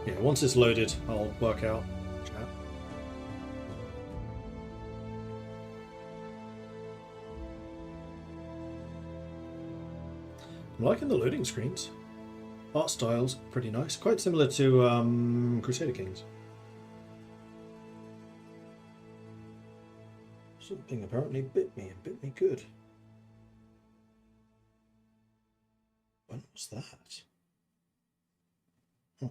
Yeah, once it's loaded, I'll work out chat. I'm liking the loading screens. Art style's pretty nice. Quite similar to Crusader Kings. Something apparently bit me and bit me good. When was that? Huh.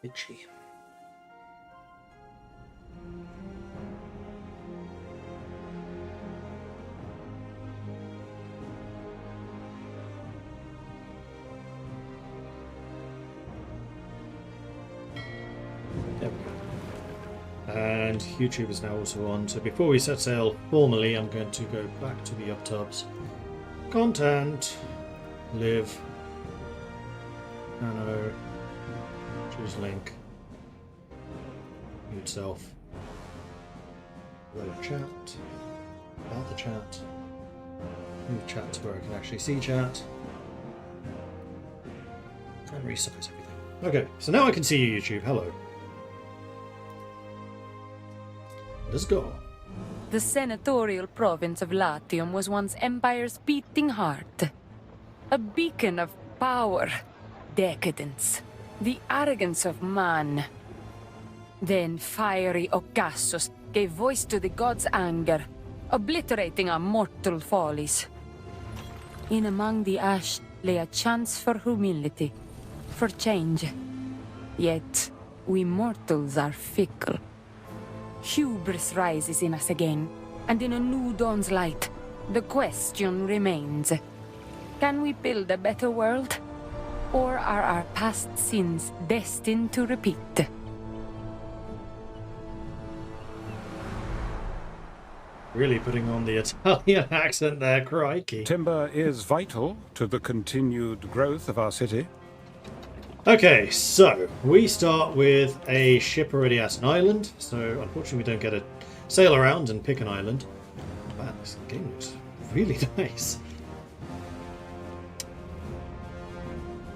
Itchy. There we go. And YouTube is now also on. So before we set sail formally, I'm going to go back to the uptubs. Content. Live. Anno. Choose link. Mute self. Load chat. About the chat. Move chat to where I can actually see chat. And resize everything. Okay, so now I can see you, YouTube. Hello. Let's go. The senatorial province of Latium was once Empire's beating heart. A beacon of power, decadence, the arrogance of man. Then fiery Ocassus gave voice to the gods' anger, obliterating our mortal follies. In among the ash lay a chance for humility, for change. Yet, we mortals are fickle. Hubris rises in us again, and in a new dawn's light, the question remains. Can we build a better world? Or are our past sins destined to repeat? Really putting on the Italian accent there, crikey. Timber is vital to the continued growth of our city. Okay, so we start with a ship already at an island. So unfortunately we don't get to sail around and pick an island. Man, this game looks really nice.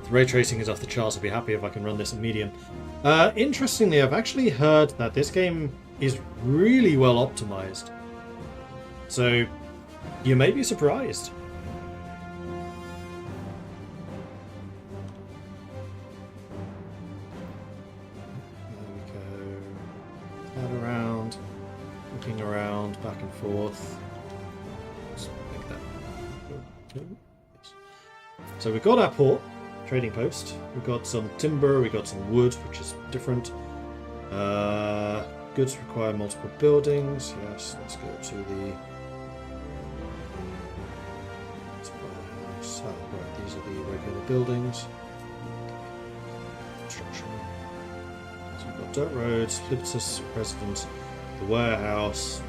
The ray tracing is off the charts. I'll be happy if I can run this at medium. Interestingly, I've actually heard that this game is really well optimized. So you may be surprised. Looking around, back and forth. Let's make that. So we've got our port, trading post. We've got some timber, we've got some wood, which is different. Goods require multiple buildings. Yes, let's go to the... right, these are the regular buildings. Construction. So we've got dirt roads, Libitus, President, the warehouse,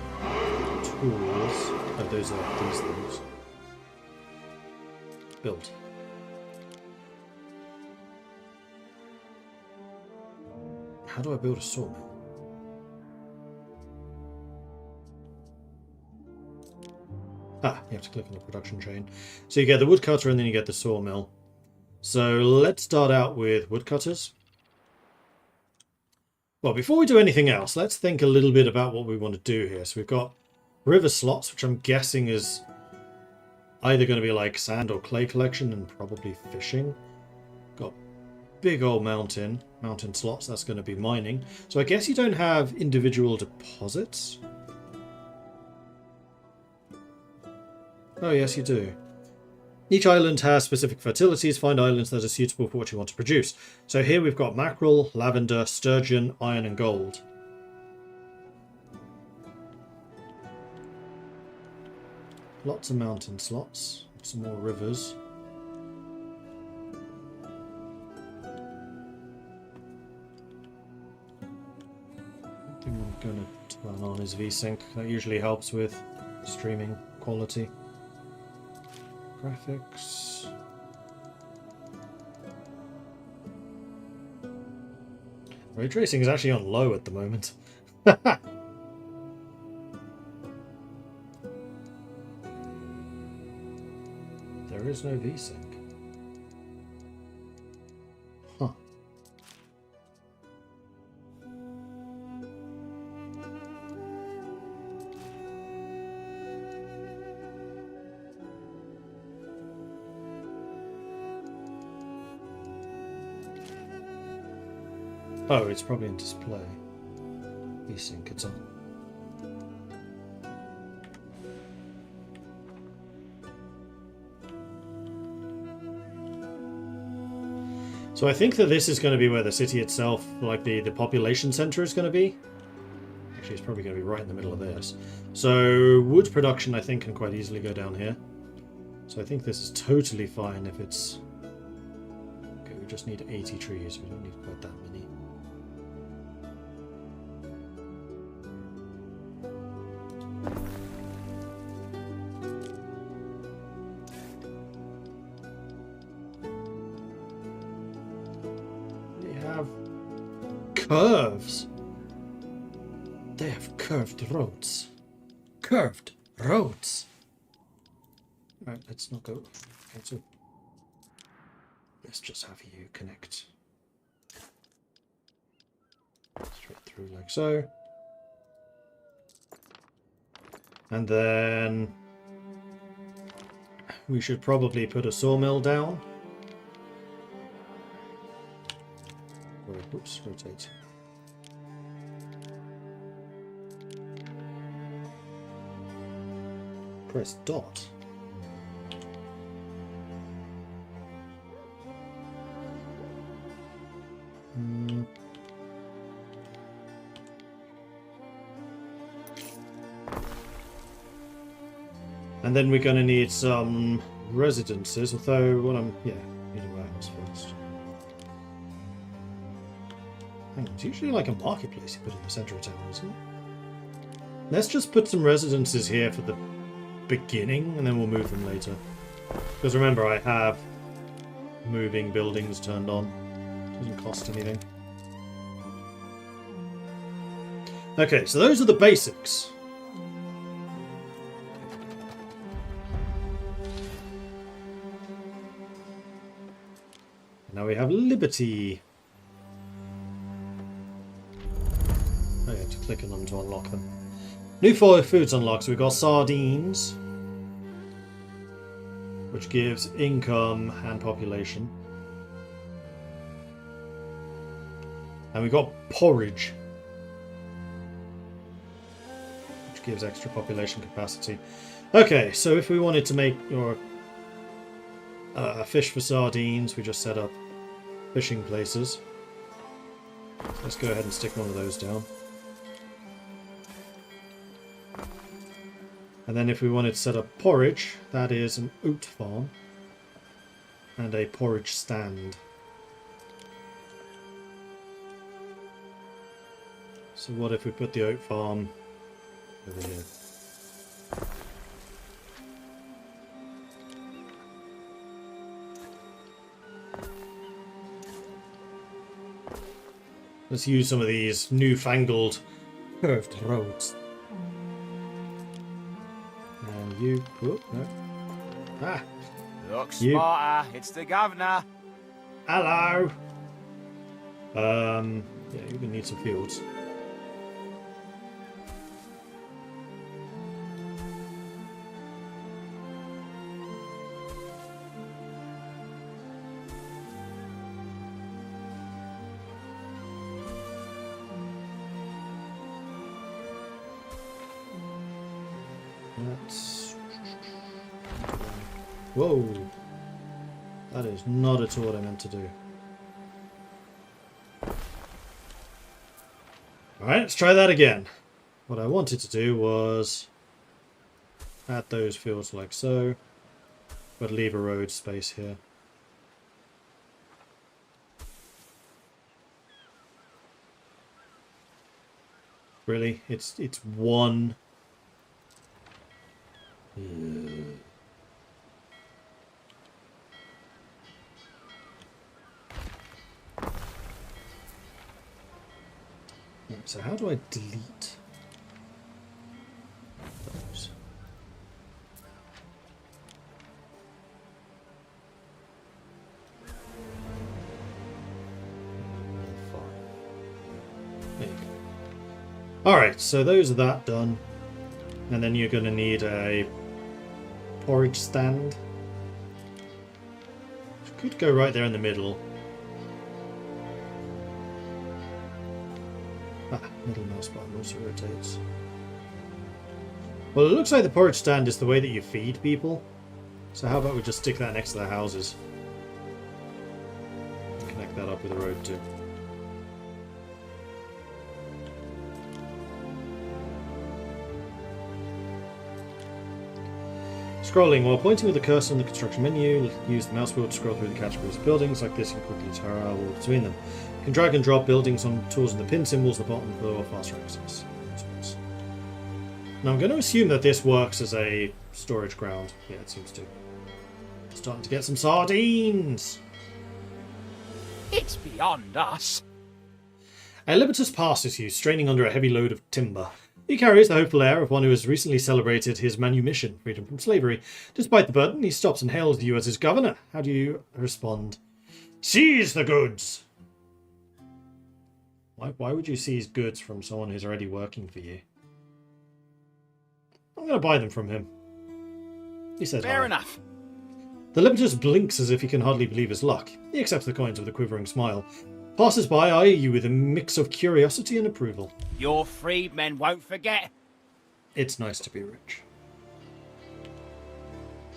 tools. Oh, those are these things. Build. How do I build a sawmill? Ah, you have to click on the production chain. So you get the woodcutter and then you get the sawmill. So let's start out with woodcutters. Well, before we do anything else, let's think a little bit about what we want to do here. So we've got river slots, which I'm guessing is either going to be like sand or clay collection and probably fishing. Got big old mountain slots, that's going to be mining. So I guess you don't have individual deposits. Oh, yes, you do. Each island has specific fertilities. Find islands that are suitable for what you want to produce. So here we've got mackerel, lavender, sturgeon, iron and gold. Lots of mountain slots. Some more rivers. I think I'm going to turn on is VSync. That usually helps with streaming quality. Graphics. Ray tracing is actually on low at the moment. there is no VSync. Huh. Oh, it's probably in display. VSync, it's on. So I think that this is going to be where the city itself, like the population center is going to be. Actually, it's probably going to be right in the middle of this. So wood production, I think, can quite easily go down here. So I think this is totally fine if it's... Okay, we just need 80 trees. We don't need quite that many. Curves. They have curved roads. Curved roads. Right, let's not go. Okay, so let's just have you connect straight through like so. And then we should probably put a sawmill down. Oops, rotate. Press dot. And then we're going to need some residences, although what need a warehouse first. Hang on, it's usually like a marketplace you put in the center of town, isn't it? Let's just put some residences here for the beginning, and then we'll move them later. Because remember, I have moving buildings turned on. Doesn't cost anything. Okay, so those are the basics. Now we have Liberty. I have to click on them to unlock them. New foods unlocked. So we've got sardines, which gives income and population. And we've got porridge, which gives extra population capacity. Okay, so if we wanted to make a fish for sardines, we just set up fishing places. Let's go ahead and stick one of those down. And then if we wanted to set up porridge, that is an oat farm and a porridge stand. So what if we put the oat farm over here? Let's use some of these newfangled curved roads. And you... Oh, no. Ah! Look smarter, it's the governor. Hello! Yeah, you're gonna need some fields. That's... Whoa! That is not at all what I meant to do. Alright, let's try that again. What I wanted to do was add those fields like so, but leave a road space here. Really? It's one... So how do I delete those? Alright, so those are that done. And then you're going to need a porridge stand. Could go right there in the middle. Middle mouse button also rotates. Well, it looks like the porridge stand is the way that you feed people. So how about we just stick that next to the houses? And connect that up with the road too. Scrolling. While pointing with the cursor on the construction menu, use the mouse wheel to scroll through the categories of buildings. Like this, you can quickly travel between them. You can drag and drop buildings on tools and the pin symbols at the bottom for faster access. Now I'm going to assume that this works as a storage ground. Yeah, it seems to. Starting to get some sardines! It's beyond us. A Libertus passes you, straining under a heavy load of timber. He carries the hopeful air of one who has recently celebrated his manumission, freedom from slavery. Despite the burden, he stops and hails you as his governor. How do you respond? Seize the goods! Why would you seize goods from someone who's already working for you? I'm going to buy them from him. He says Fair hi. enough. The Libertus blinks as if he can hardly believe his luck. He accepts the coins with a quivering smile. Passers-by eye you with a mix of curiosity and approval. Your freedmen won't forget. It's nice to be rich.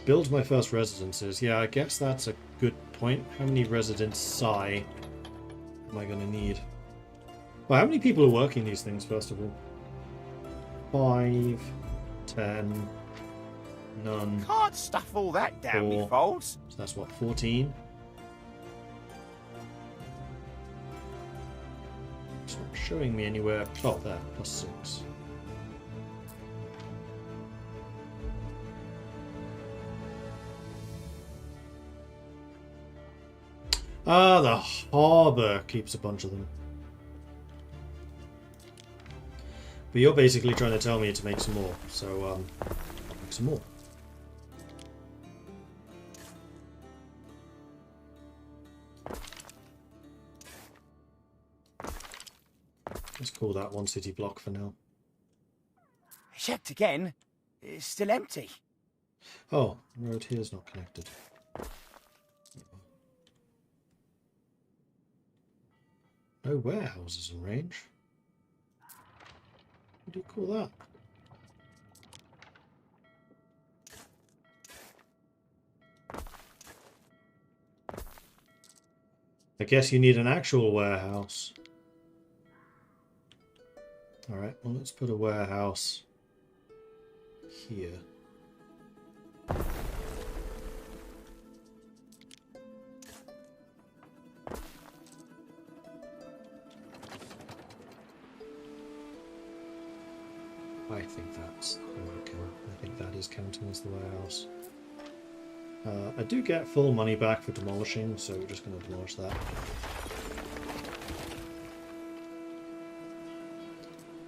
Build my first residences. Yeah, I guess that's a good point. How many residents am I going to need? Well, how many people are working these things, first of all? 5, 10, none. Can't stuff all that down me 4. folds. So that's what, 14? It's not showing me anywhere. Oh, there, +6. Ah, the harbour keeps a bunch of them. But you're basically trying to tell me to make some more, so make some more. Let's call that one city block for now. Checked again. It's still empty. Oh, the road here is not connected. No warehouses in range. What do you call that? I guess you need an actual warehouse. Alright, well let's put a warehouse here. I think that's okay. I think that is counting as the warehouse. I do get full money back for demolishing, so we're just going to demolish that.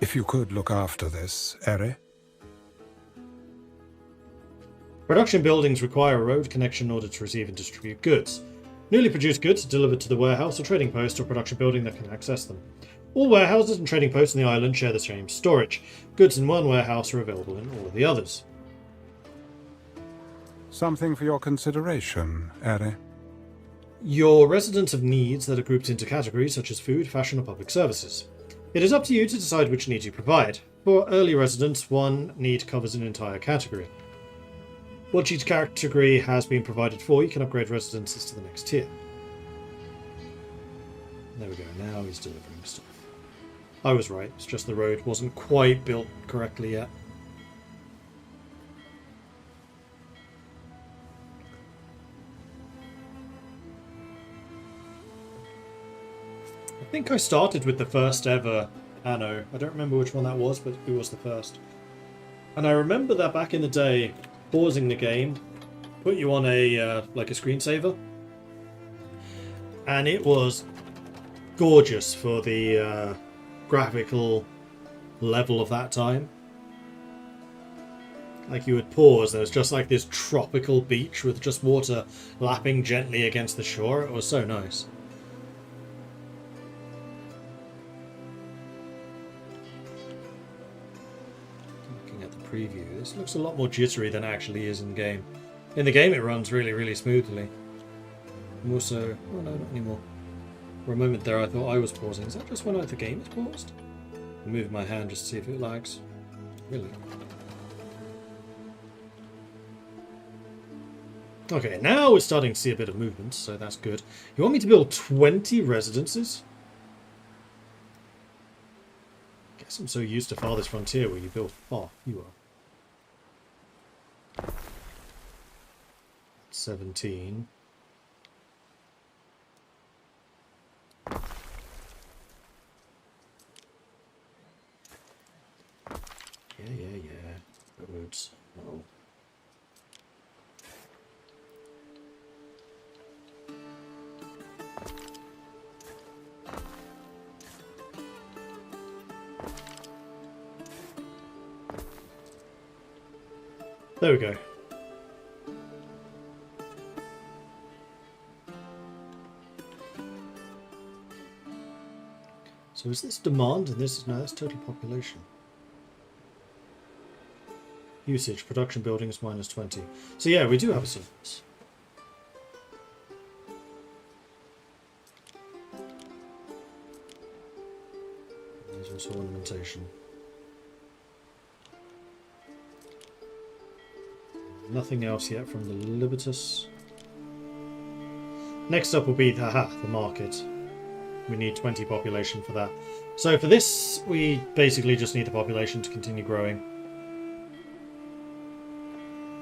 If you could look after this, Eri. Production buildings require a road connection in order to receive and distribute goods. Newly produced goods are delivered to the warehouse or trading post or production building that can access them. All warehouses and trading posts on the island share the same storage. Goods in one warehouse are available in all of the others. Something for your consideration, Eri. Your residents have needs that are grouped into categories such as food, fashion, or public services. It is up to you to decide which needs you provide. For early residents, one need covers an entire category. Once each category has been provided for, you can upgrade residences to the next tier. There we go, now he's delivering stuff. I was right, it's just the road wasn't quite built correctly yet. I think I started with the first ever Anno. I don't remember which one that was, but it was the first. And I remember that back in the day, pausing the game put you on a like a screensaver, and it was gorgeous for the graphical level of that time. Like you would pause, there was just like this tropical beach with just water lapping gently against the shore. It was so nice. preview. This looks a lot more jittery than it actually is in game. In the game, it runs really, really smoothly. More so... Oh no, not anymore. For a moment there, I thought I was pausing. Is that just when the game is paused? I moved my hand just to see if it lags. Really? Okay, now we're starting to see a bit of movement, so that's good. You want me to build 20 residences? Guess I'm so used to Farthest Frontier where you build far fewer. 17. Yeah. Roads. Oh. There we go. So is this demand and this is no, that's total population. Usage, production buildings minus 20. So yeah, we do have a surplus. There's also ornamentation. Nothing else yet from the Libertas. Next up will be the market. We need 20 population for that. So for this, we basically just need the population to continue growing.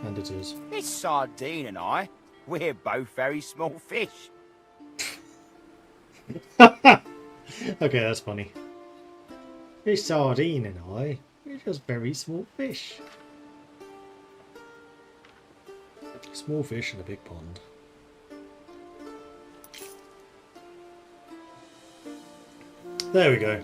And it is. This sardine and I, we're both very small fish. Okay, that's funny. This sardine and I, we're just very small fish. Small fish in a big pond. There we go.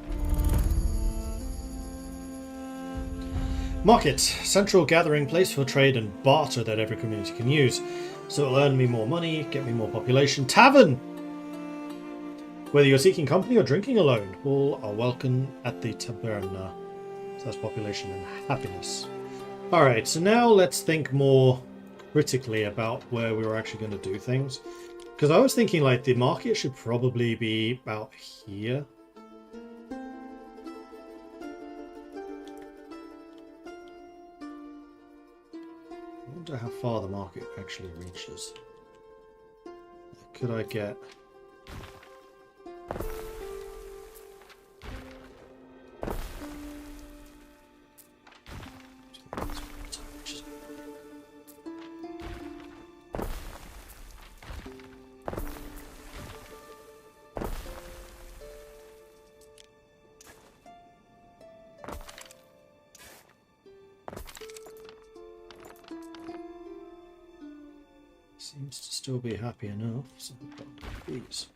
Market. Central gathering place for trade and barter that every community can use. So it'll earn me more money, get me more population. Tavern! Whether you're seeking company or drinking alone, all are welcome at the taberna. So that's population and happiness. Alright, so now let's think more critically about where we were actually going to do things. Because I was thinking like the market should probably be about here. I wonder how far the market actually reaches. Could I get... Seems to still be happy enough, so we've got these.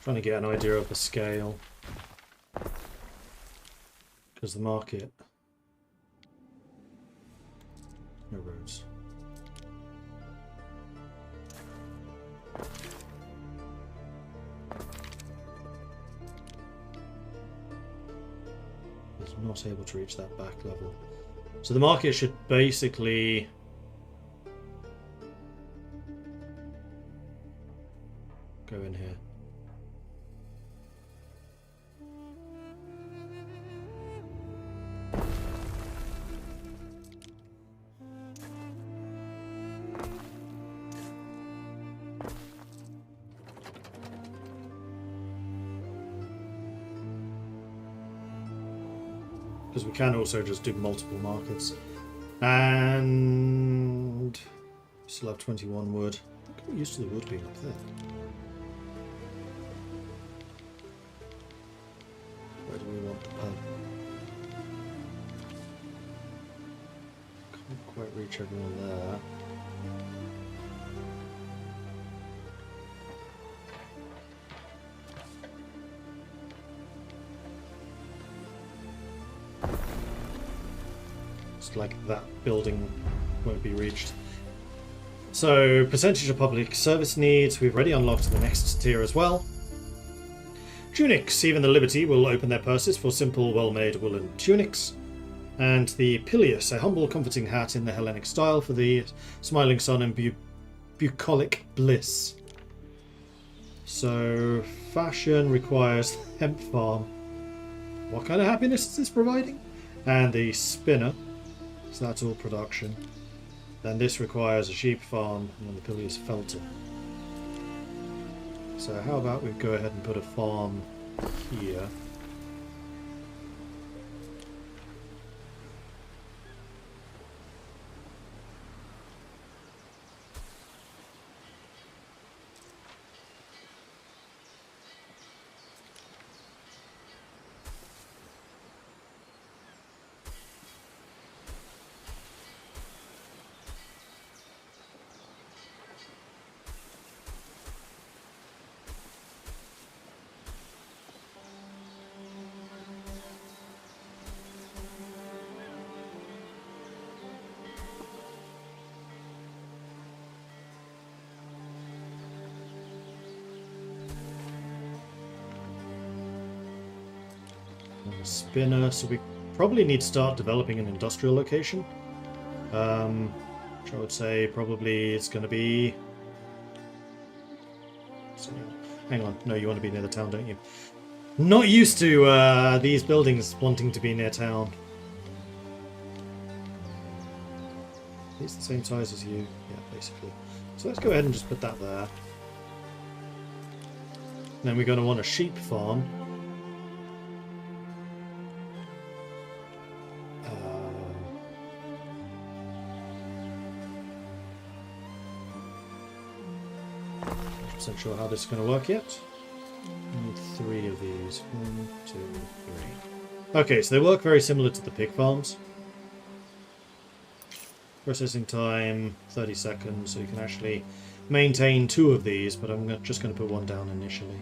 Trying to get an idea of the scale. Because the market... No roads. Not able to reach that back level. So the market should basically go in here. Because we can also just do multiple markets. And we still have 21 wood. Get used to the wood being up there. Where do we want the pub? Can't quite reach everyone there. It's like that building won't be reached. So, percentage of public service needs. We've already unlocked the next tier as well. Tunics. Even the Liberty will open their purses for simple, well-made woolen tunics. And the Pileus, a humble, comforting hat in the Hellenic style for the smiling sun and bucolic bliss. So, fashion requires hemp farm. What kind of happiness is this providing? And the spinner. So that's all production. Then this requires a sheep farm, and then the Pileus felter. So how about we go ahead and put a farm here. Spinner, so we probably need to start developing an industrial location. Which I would say probably it's going to be... So, hang on, no, you want to be near the town, don't you? Not used to these buildings wanting to be near town. It's the same size as you, yeah, basically. So let's go ahead and just put that there. Then we're going to want a sheep farm. Not sure how this is going to work yet. I need 3 of these. 1, 2, 3. Okay, so they work very similar to the pig farms. Processing time 30 seconds, so you can actually maintain 2 of these, but I'm just going to put 1 down initially.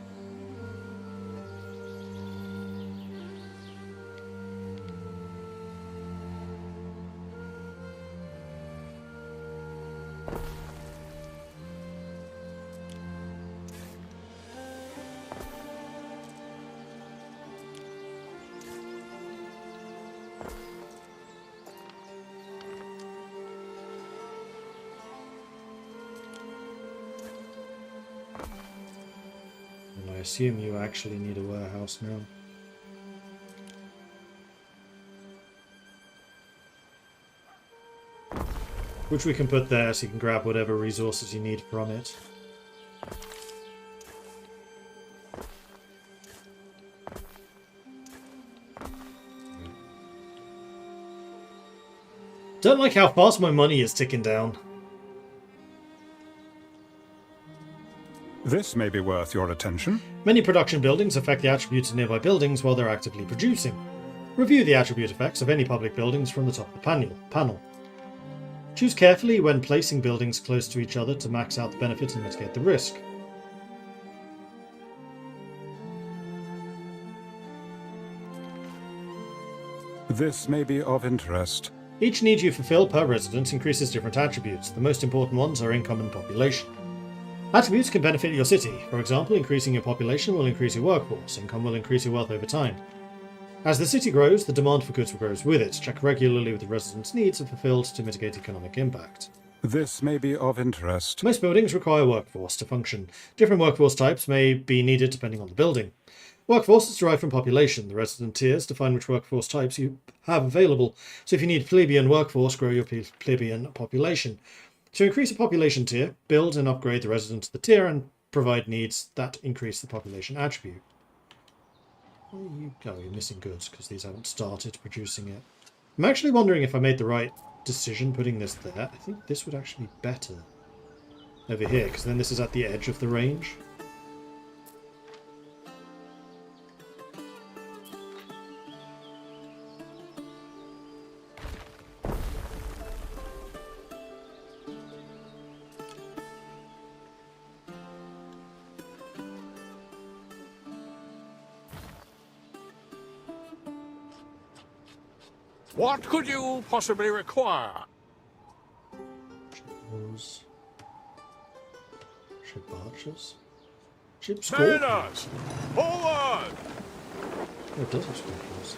I assume you actually need a warehouse now. Which we can put there so you can grab whatever resources you need from it. Don't like how fast my money is ticking down. This may be worth your attention. Many production buildings affect the attributes of nearby buildings while they're actively producing. Review the attribute effects of any public buildings from the top of the panel. Choose carefully when placing buildings close to each other to max out the benefit and mitigate the risk. This may be of interest. Each need you fulfill per resident increases different attributes. The most important ones are income and population. Attributes can benefit your city. For example, increasing your population will increase your workforce. Income will increase your wealth over time. As the city grows, the demand for goods grows with it. Check regularly with the residents' needs are fulfilled to mitigate economic impact. This may be of interest. Most buildings require a workforce to function. Different workforce types may be needed depending on the building. Workforce is derived from population. The resident tiers define which workforce types you have available. So if you need plebeian workforce, grow your plebeian population. To increase a population tier, build and upgrade the resident to the tier and provide needs that increase the population attribute. Where you go? You're missing goods because these haven't started producing it. I'm actually wondering if I made the right decision putting this there. I think this would actually be better over here because then this is at the edge of the range. What could you possibly require? Ship ship archers, ship scorpions. Sailors! Forward! Oh, it does have scorpions.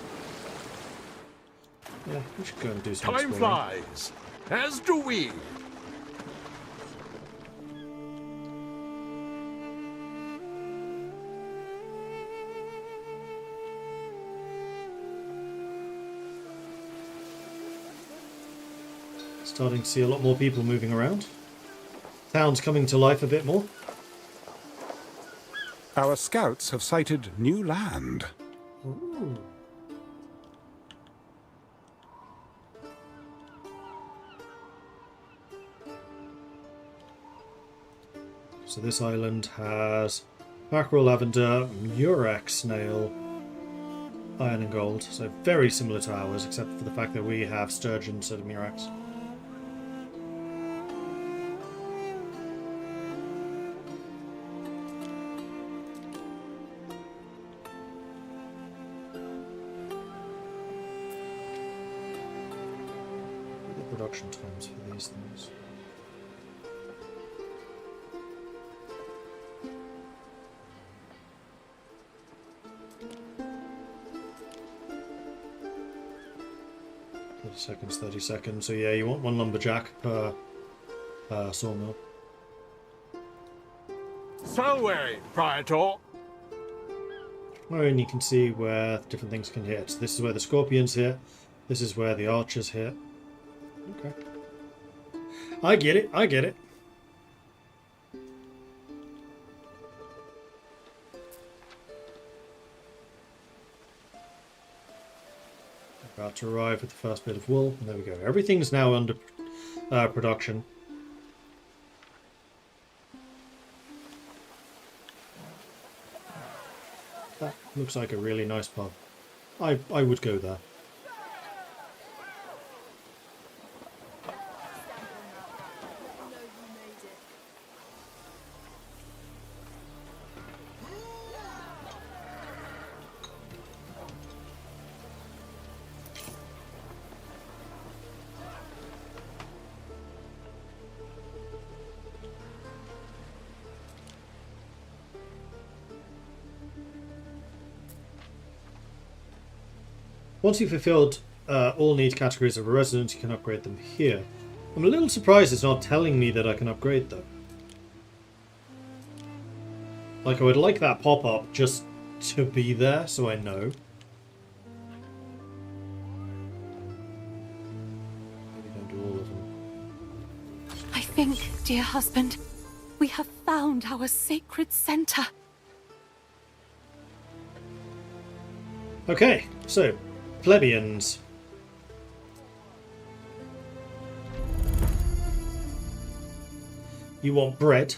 Yeah, we should go and do some Time exploring. flies, as do we. Starting to see a lot more people moving around. Town's coming to life a bit more. Our scouts have sighted new land. Ooh. So this island has mackerel, lavender, murex snail, iron and gold. So very similar to ours, except for the fact that we have sturgeon instead of murex. Production times for these things. Seconds, 30 seconds. So yeah, you want one lumberjack per sawmill. Selway, Praetor. Oh, and you can see where different things can hit. So this is where the scorpions hit. This is where the archers hit. Okay. I get it. I get it. About to arrive with the first bit of wool. And there we go. Everything's now under production. That looks like a really nice pub. I would go there. Once you've fulfilled all need categories of a resident, you can upgrade them here. I'm a little surprised it's not telling me that I can upgrade them. Like, I would like that pop-up just to be there, so I know. Maybe don't do all of them. I think, dear husband, we have found our sacred center. Okay, so plebeians. You want bread.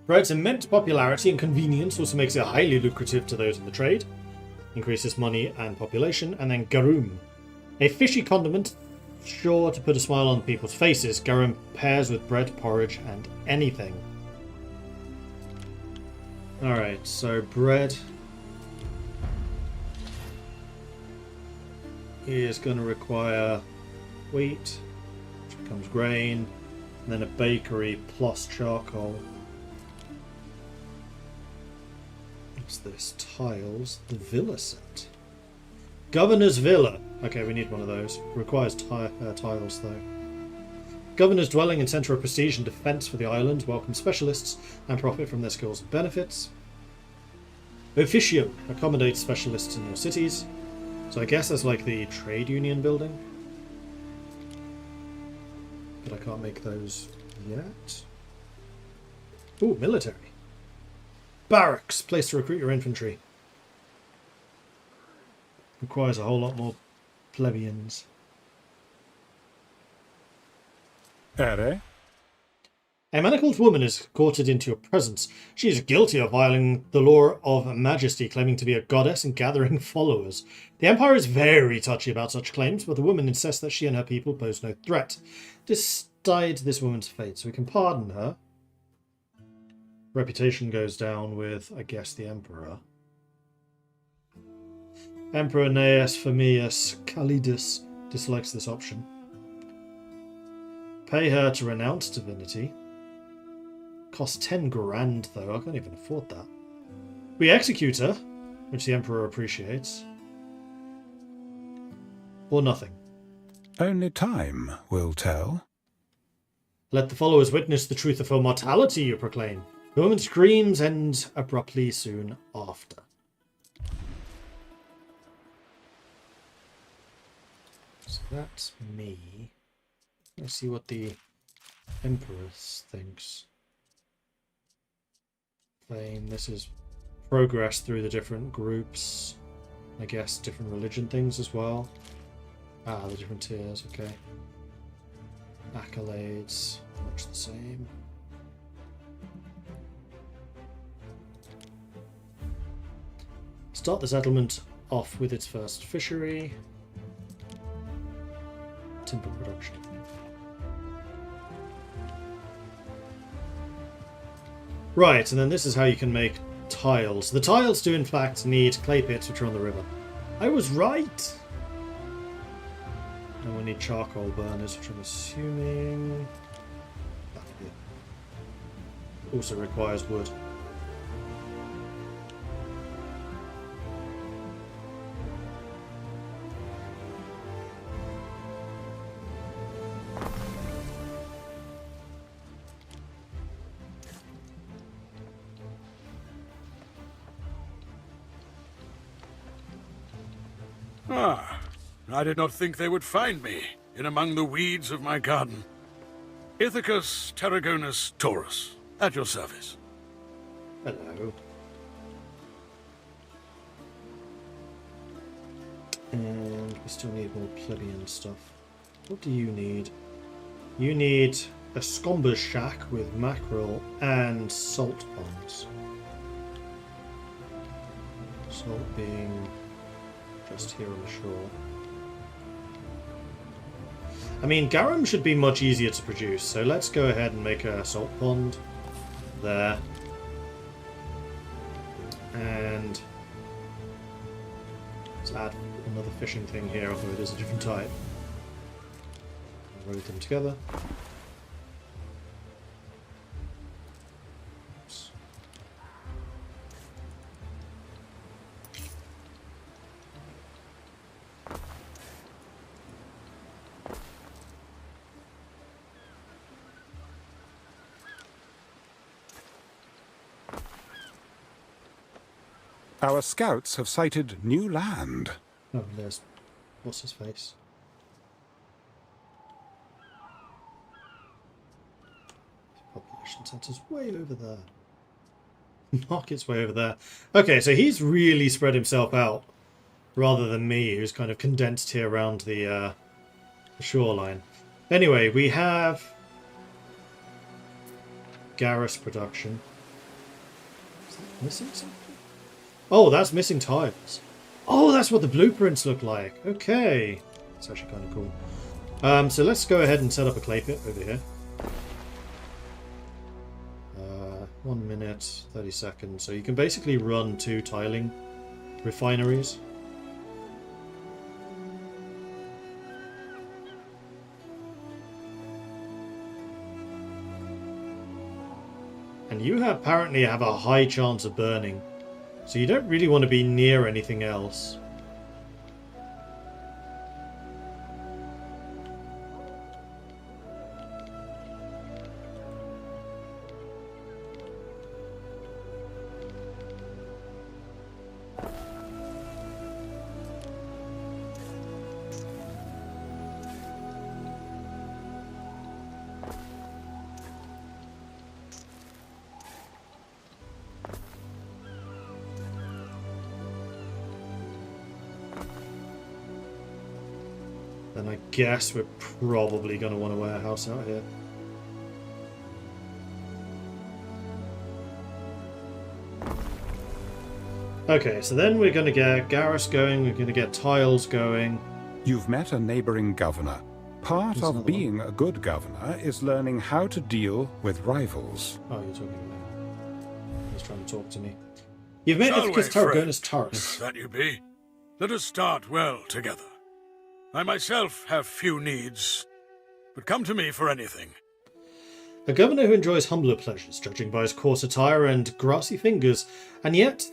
Bread's immense popularity and convenience also makes it highly lucrative to those in the trade. Increases money and population. And then garum. A fishy condiment sure to put a smile on people's faces. Garum pairs with bread, porridge, and anything. Alright, so bread is going to require wheat, which becomes grain, and then a bakery plus charcoal. What's this? Tiles. The villa set. Governor's Villa. Okay, we need one of those. Requires tiles, though. Governor's dwelling and centre of prestige and defence for the island. Welcome specialists and profit from their skills and benefits. Officium. Accommodates specialists in your cities. So I guess that's like the trade union building. But I can't make those yet. Ooh, military. Barracks. Place to recruit your infantry. Requires a whole lot more plebeians. Ere? A manacled woman is courted into your presence. She is guilty of violating the law of majesty, claiming to be a goddess and gathering followers. The Empire is very touchy about such claims, but the woman insists that she and her people pose no threat. Decide this woman's fate, so we can pardon her. Reputation goes down with, I guess, the Emperor. Emperor Gnaeus Firmius Calidus dislikes this option. Pay her to renounce divinity. Costs 10 grand though, I can't even afford that. We execute her, which the Emperor appreciates. Or nothing. Only time will tell. Let the followers witness the truth of her mortality, you proclaim. The woman's screams end abruptly soon after. So that's me. Let's see what the Empress thinks. Fame, this is progress through the different groups. I guess different religion things as well. Ah, the different tiers, okay. Accolades, much the same. Start the settlement off with its first fishery. Timber production. Right, and then this is how you can make tiles. The tiles do in fact need clay pits which are on the river. I was right! And we need charcoal burners, which I'm assuming... that could be it. Also requires wood. Ah, I did not think they would find me in among the weeds of my garden. Ithacus Tarragonus Taurus, at your service. Hello. And we still need more plebeian stuff. What do you need? You need a scomber's shack with mackerel and salt ponds. Salt being just here on the shore. I mean, garum should be much easier to produce, so let's go ahead and make a salt pond there. And let's add another fishing thing here, although it is a different type. Roll them together. Oops. Our scouts have sighted new land. Oh, there's... what's his face? Population center's way over there. Market's way over there. Okay, so he's really spread himself out, rather than me, who's kind of condensed here around the shoreline. Anyway, we have Garrus production. Is that missing something? Oh, that's missing tiles. Oh, that's what the blueprints look like. Okay. It's actually kind of cool. So let's go ahead and set up a clay pit over here. 1 minute, 30 seconds. So you can basically run 2 tiling refineries. And you apparently have a high chance of burning. So you don't really want to be near anything else. Then I guess we're probably going to want a warehouse out here. Okay, so then we're going to get Garrus going, we're going to get tiles going. You've met a neighboring governor. Part There's of another being a good governor is learning how to deal with rivals. Oh, you're talking about... He's trying to talk to me. You've met Shall Ithacus we, Tarragonus friend? Taurus. That you be. Let us start well together. I myself have few needs, but come to me for anything. A governor who enjoys humbler pleasures, judging by his coarse attire and grassy fingers, and yet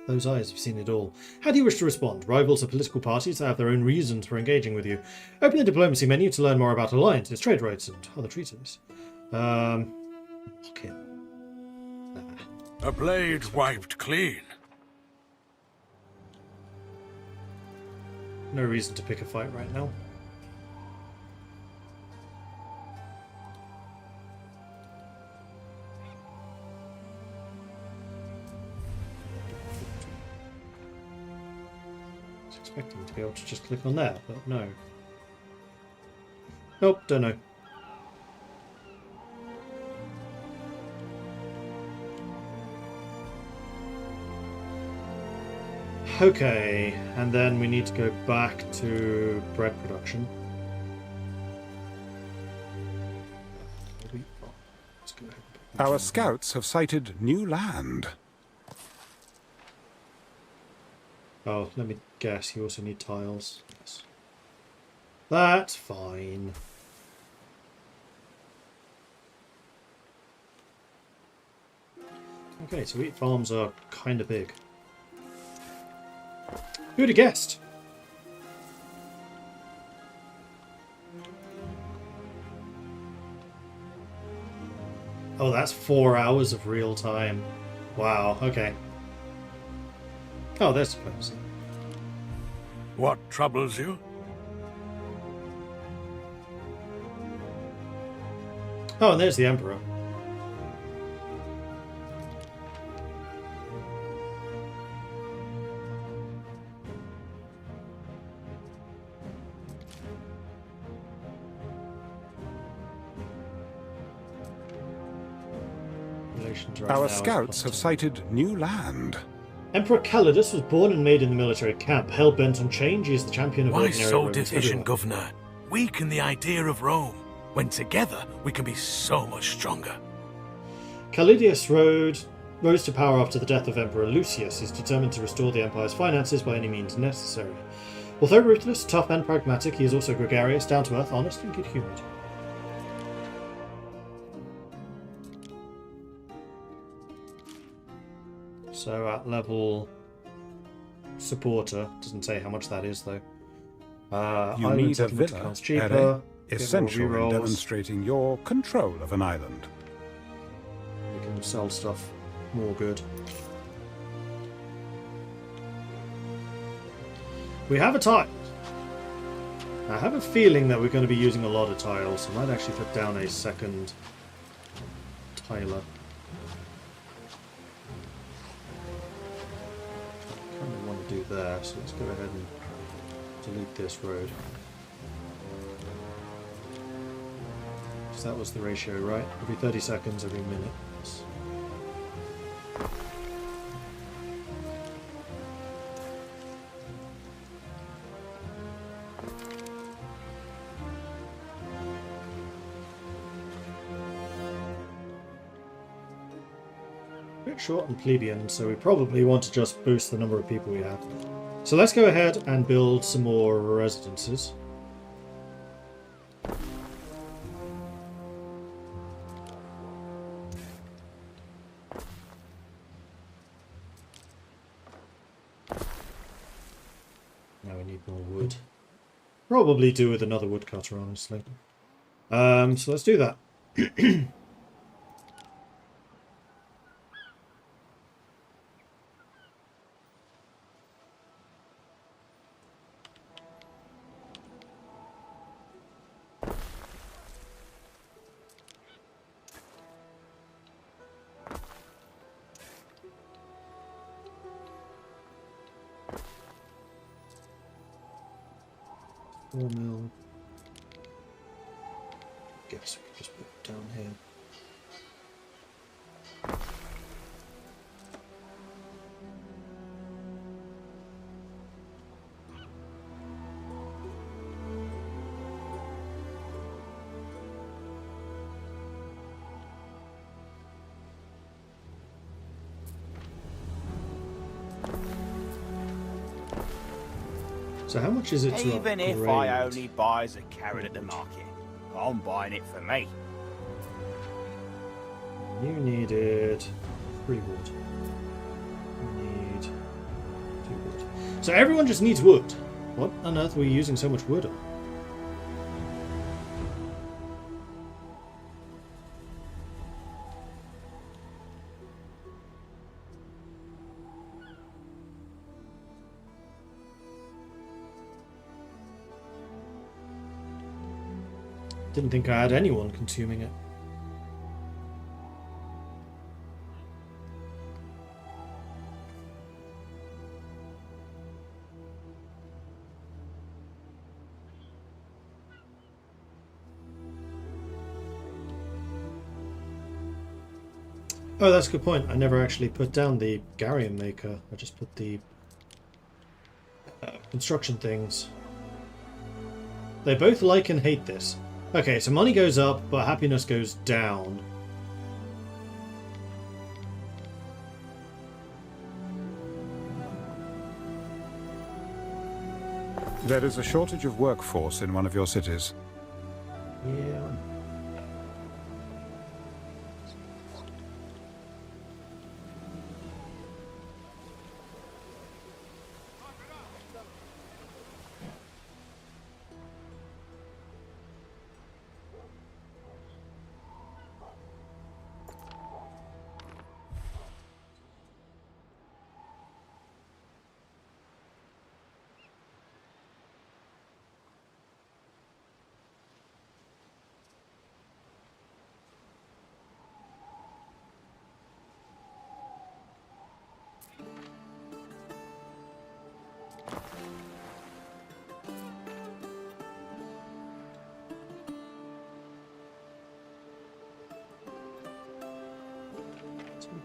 those eyes have seen it all. How do you wish to respond? Rivals of political parties have their own reasons for engaging with you. Open the diplomacy menu to learn more about alliances, trade rights, and other treaties. Okay. A blade wiped clean. No reason to pick a fight right now. I was expecting to be able to just click on that, but no. Nope, don't know. Okay, and then we need to go back to bread production. Let's go ahead and put Our scouts have sighted new land. Oh, let me guess, you also need tiles. Yes. That's fine. Okay, so wheat farms are kind of big. Who'd have guessed? Oh, that's 4 hours of real time. Wow, okay. Oh, there's diplomacy. What troubles you? Oh, and there's the Emperor. Relations right now Our is scouts have +10. sighted new land. Emperor Calidus was born and made in the military camp. Hell-bent on change, he is the champion of Why ordinary so Romans division, everywhere. Governor? Weaken the idea of Rome. When together, we can be so much stronger. Calidus rose to power after the death of Emperor Lucius. He is determined to restore the empire's finances by any means necessary. Although ruthless, tough, and pragmatic, he is also gregarious, down-to-earth, honest, and good-humoured. So at level supporter, doesn't say how much that is though. You Island need a settlement villa, becomes cheaper. Ere, get more essential in rerolls. demonstrating your control of an island. We can sell stuff more good. We have a tile. I have a feeling that we're going to be using a lot of tiles. I might actually put down a second tiler. Kind of want to do there, so let's go ahead and delete this road. So that was the ratio, right? Every 30 seconds, every minute. Yes. Bit short and plebeian, so we probably want to just boost the number of people we have. So let's go ahead and build some more residences. Now we need more wood. Probably do with another woodcutter, honestly. So let's do that. Mil. Guess we can just put it down here. So how much is it to Even upgrade? if I only buy as a carrot at the market, I'm buying it for me. You needed 3 wood. You need 2 wood. So everyone just needs wood. What on earth were you using so much wood on? Didn't think I had anyone consuming it. Oh, that's a good point. I never actually put down the Garium maker. I just put the construction things. They both like and hate this. Okay, so money goes up, but happiness goes down. There is a shortage of workforce in one of your cities. Yeah.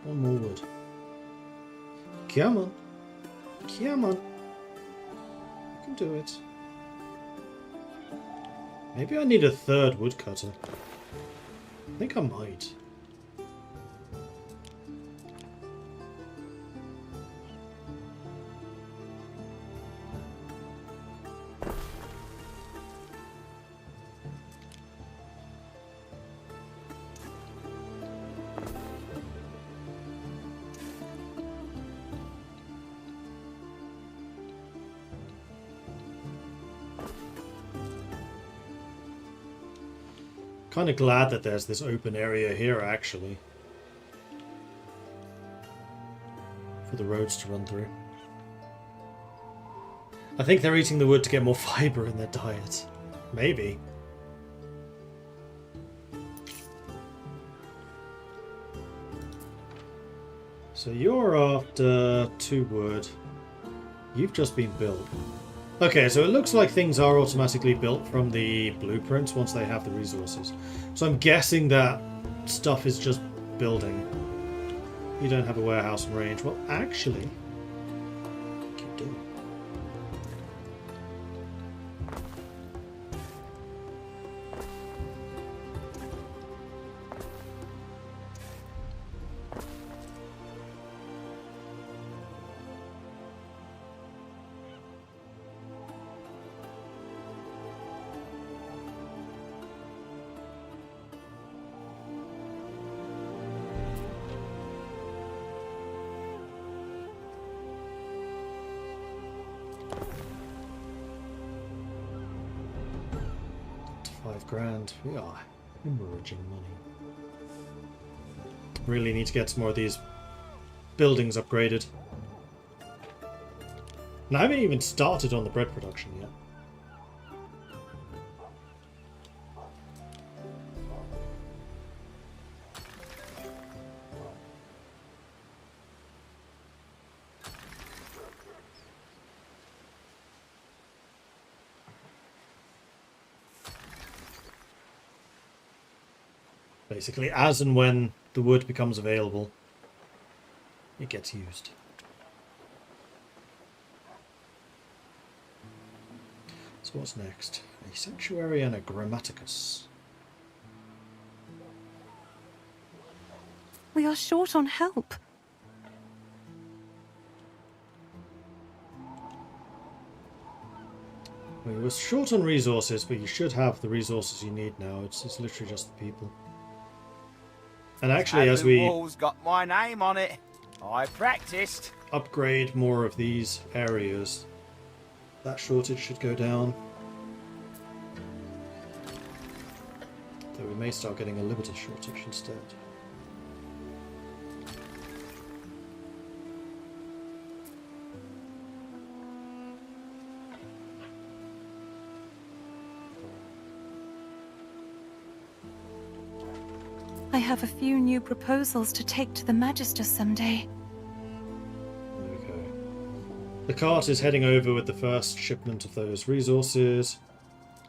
One more wood. Come on. Come on. You can do it. Maybe I need a 3rd woodcutter. I think I might. Kind of glad that there's this open area here, actually, for the roads to run through. I think they're eating the wood to get more fiber in their diet. Maybe. So you're after 2 wood. You've just been built. Okay, so it looks like things are automatically built from the blueprints once they have the resources. So I'm guessing that stuff is just building. You don't have a warehouse in range. Well, actually, you do. $5,000. We are hemorrhaging money. Really need to get some more of these buildings upgraded. And I haven't even started on the bread production yet. Basically, as and when the wood becomes available, it gets used. So what's next? A sanctuary and a grammaticus. We are short on help. We were short on resources, but you should have the resources you need now. It's literally just the people. And actually, as we wall's got my name on it. I practiced. upgrade more of these areas, that shortage should go down. Though we may start getting a limited shortage instead. I have a few new proposals to take to the Magister someday. Okay. The cart is heading over with the first shipment of those resources.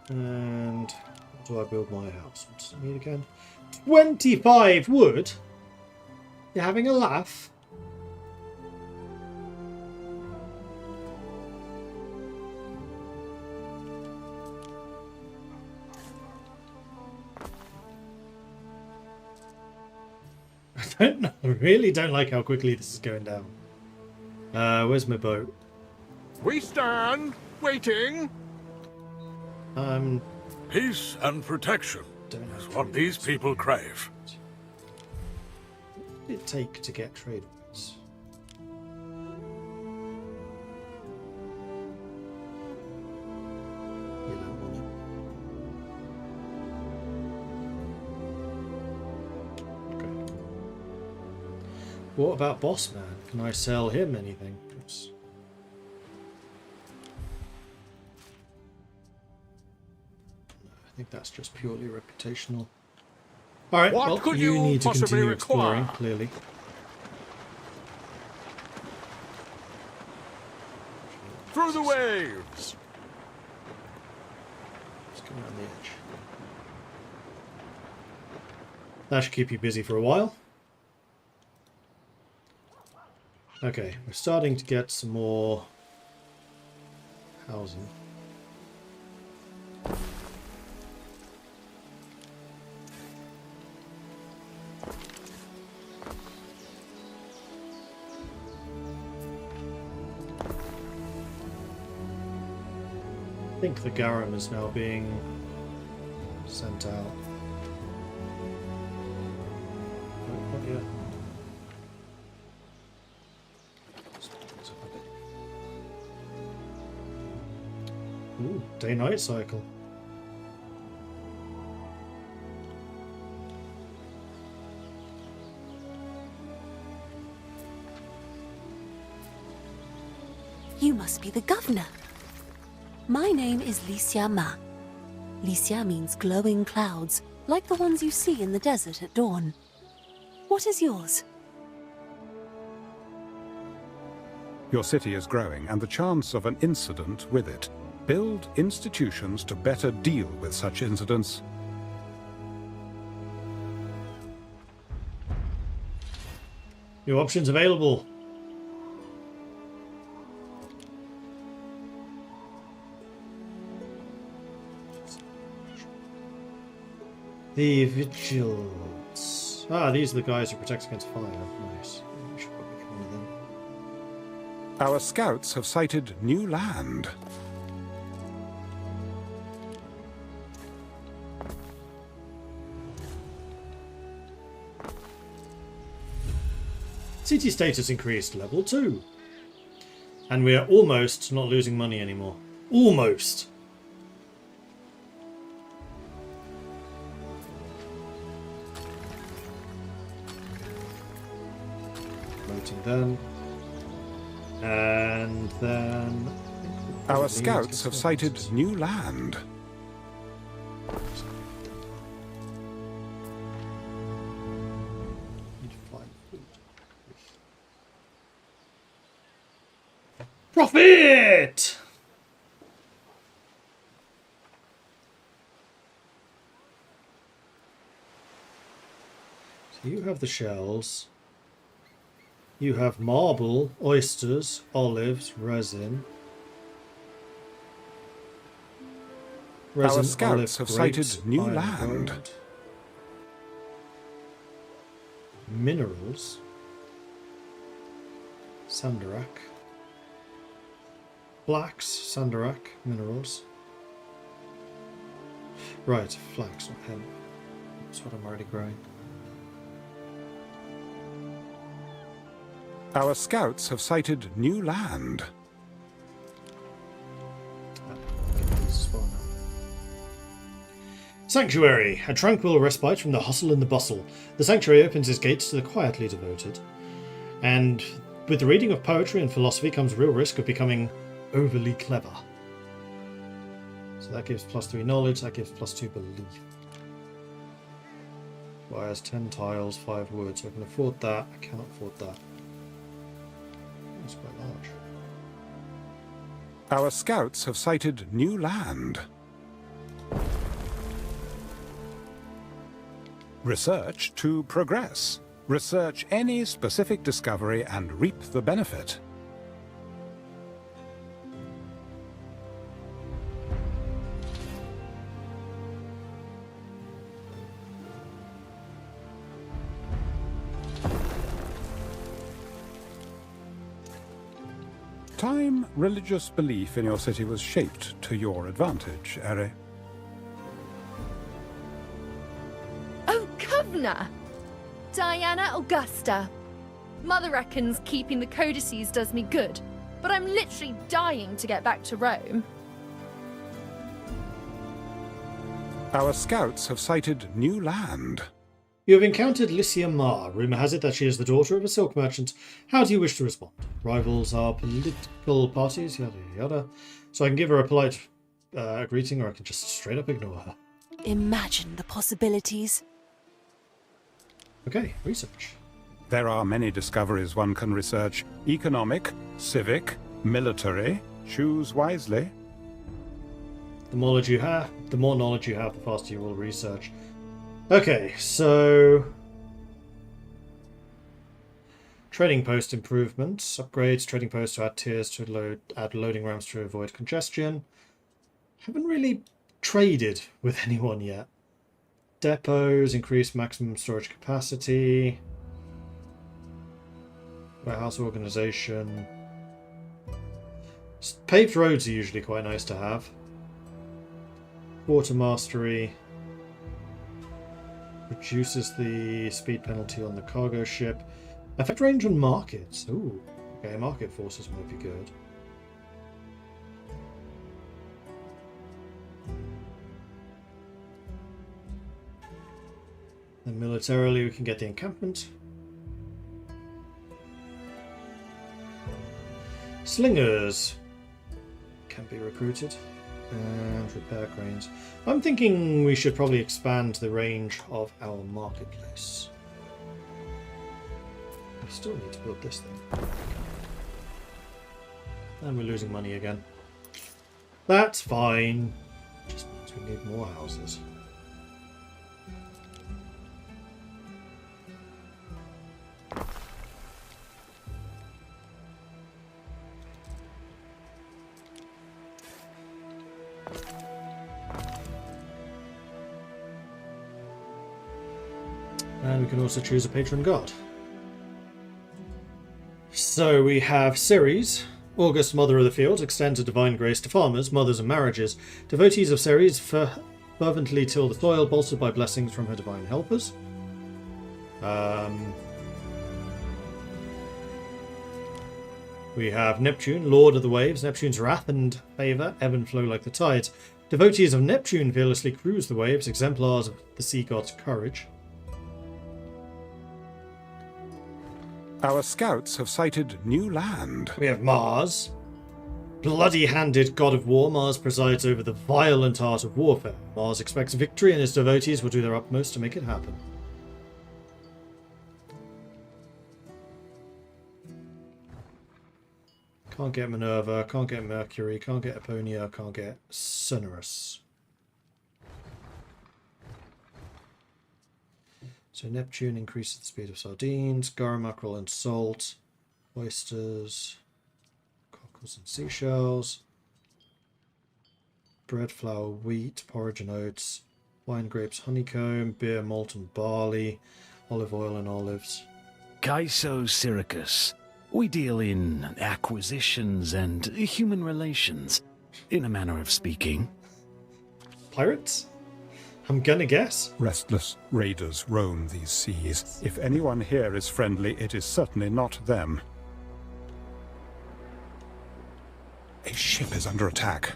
And what do I build my house? What does it need again? 25 wood? You're having a laugh? I really don't like how quickly this is going down. Where's my boat? We stand waiting. Peace and protection Don't have is what these trade people crave. What did it take to get trade routes? You don't want it. Okay. What about Boss Man? Can I sell him anything? Oops. I think that's just purely reputational. Alright, What well, could you you need to possibly continue require? exploring, clearly. Through the waves. Just come around the edge. That should keep you busy for a while. Okay, we're starting to get some more housing. I think the garum is now being sent out. No, not yet. Ooh, day-night cycle. You must be the governor. My name is Licia Ma. Licia means glowing clouds, like the ones you see in the desert at dawn. What is yours? Your city is growing, and the chance of an incident with it. Build institutions to better deal with such incidents. New options available. The Vigils. Ah, these are the guys who protect against fire. Nice. We should probably get one of them. Our scouts have sighted new land. City status increased, level 2. And we are almost not losing money anymore. Almost. Promoting them. And then... Our scouts have sighted new land. Need to find food. Profit! So you have the shells. You have marble, oysters, olives, resin. Our scouts have grapes, sighted new iron, land. gold. Minerals. Sandarak. Blacks, Sandarak, minerals. Right, flax, not hemp. That's what I'm already growing. Our scouts have sighted new land. Sanctuary, a tranquil respite from the hustle and the bustle. The sanctuary opens its gates to the quietly devoted. And with the reading of poetry and philosophy comes real risk of becoming overly clever. So that gives +3 knowledge, that gives +2 belief. Requires 10 tiles, 5 wood, so I can afford that. I cannot afford that. That's quite large. Our scouts have sighted new land. Research to progress. Research any specific discovery and reap the benefit. Time religious belief in your city was shaped to your advantage, Ere. Oh, Governor! Diana Augusta. Mother reckons keeping the codices does me good, but I'm literally dying to get back to Rome. Our scouts have sighted new land. You have encountered Lycia Ma. Rumour has it that she is the daughter of a silk merchant. How do you wish to respond? Rivals are political parties, yada yada. So I can give her a polite greeting, or I can just straight up ignore her. Imagine the possibilities. Okay, research. There are many discoveries one can research. Economic, civic, military. Choose wisely. The more knowledge you have, the faster you will research. Okay, so trading post improvements, upgrades, trading post to add tiers to add loading ramps to avoid congestion. Haven't really traded with anyone yet. Depots, increase maximum storage capacity. Warehouse organization. Paved roads are usually quite nice to have. Water mastery. Reduces the speed penalty on the cargo ship. Effect range on markets. Ooh, okay, market forces might be good. And militarily, we can get the encampment. Slingers can be recruited. And repair cranes. I'm thinking we should probably expand the range of our marketplace. We still need to build this thing. And we're losing money again. That's fine. Just means we need more houses. And we can also choose a patron god. So we have Ceres. August, Mother of the Fields, extends a divine grace to farmers, mothers and marriages. Devotees of Ceres fervently till the soil, bolstered by blessings from her divine helpers. We have Neptune, Lord of the Waves. Neptune's wrath and favour ebb and flow like the tides. Devotees of Neptune fearlessly cruise the waves, exemplars of the sea god's courage. Our scouts have sighted new land. We have Mars. Bloody-handed god of war, Mars presides over the violent art of warfare. Mars expects victory and his devotees will do their utmost to make it happen. Can't get Minerva, can't get Mercury, can't get Apollonia, can't get Sonorous. So Neptune increases the speed of sardines, gar mackerel and salt, oysters, cockles and seashells, bread, flour, wheat, porridge and oats, wine, grapes, honeycomb, beer, malt and barley, olive oil and olives. Kaiso Syracuse. We deal in acquisitions and human relations, in a manner of speaking. Pirates? I'm gonna guess. Restless raiders roam these seas. If anyone here is friendly, it is certainly not them. A ship is under attack.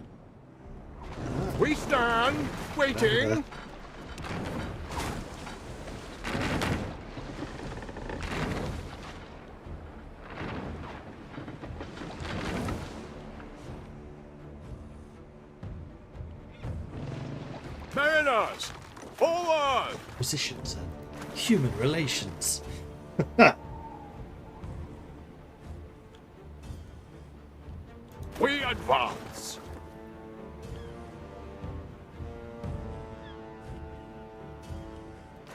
We stand, waiting. Mariners, forward! Positions and human relations. We advance.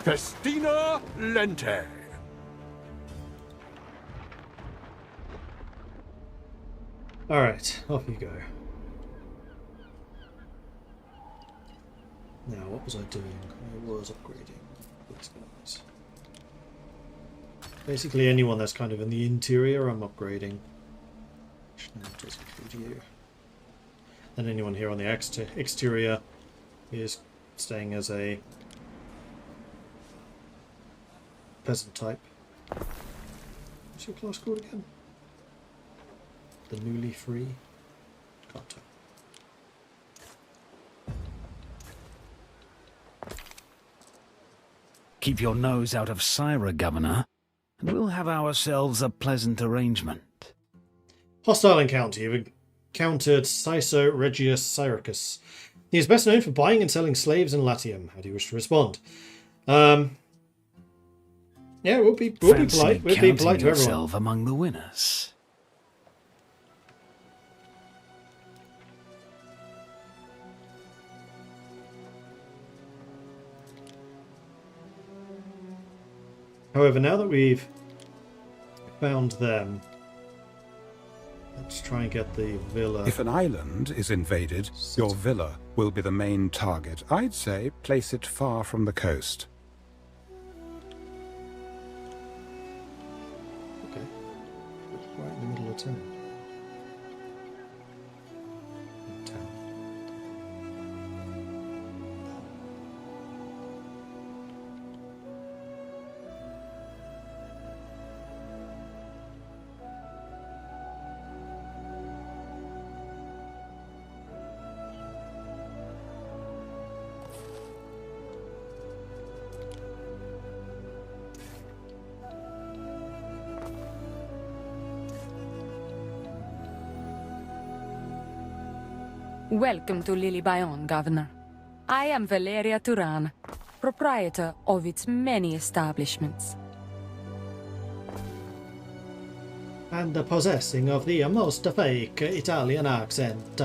Festina Lente. Alright, off you go. Now, what was I doing? I was upgrading these guys. Basically anyone that's kind of in the interior, I'm upgrading. Which now does include you. And anyone here on the exterior is staying as a peasant type. What's your class called again? The newly free? Can't tell. Keep your nose out of Syra, Governor, and we'll have ourselves a pleasant arrangement. Hostile encounter. You've encountered Ciso Regius Syracus. He is best known for buying and selling slaves in Latium. How do you wish to respond? Yeah, we'll be polite. We'll be polite to everyone. Yourself among the winners. However, now that we've found them, let's try and get the villa. If an island is invaded, your villa will be the main target. I'd say place it far from the coast. Okay. Right in the middle of town. Welcome to Lily Bayon, Governor. I am Valeria Turan, proprietor of its many establishments. And the possessing of the most fake Italian accent.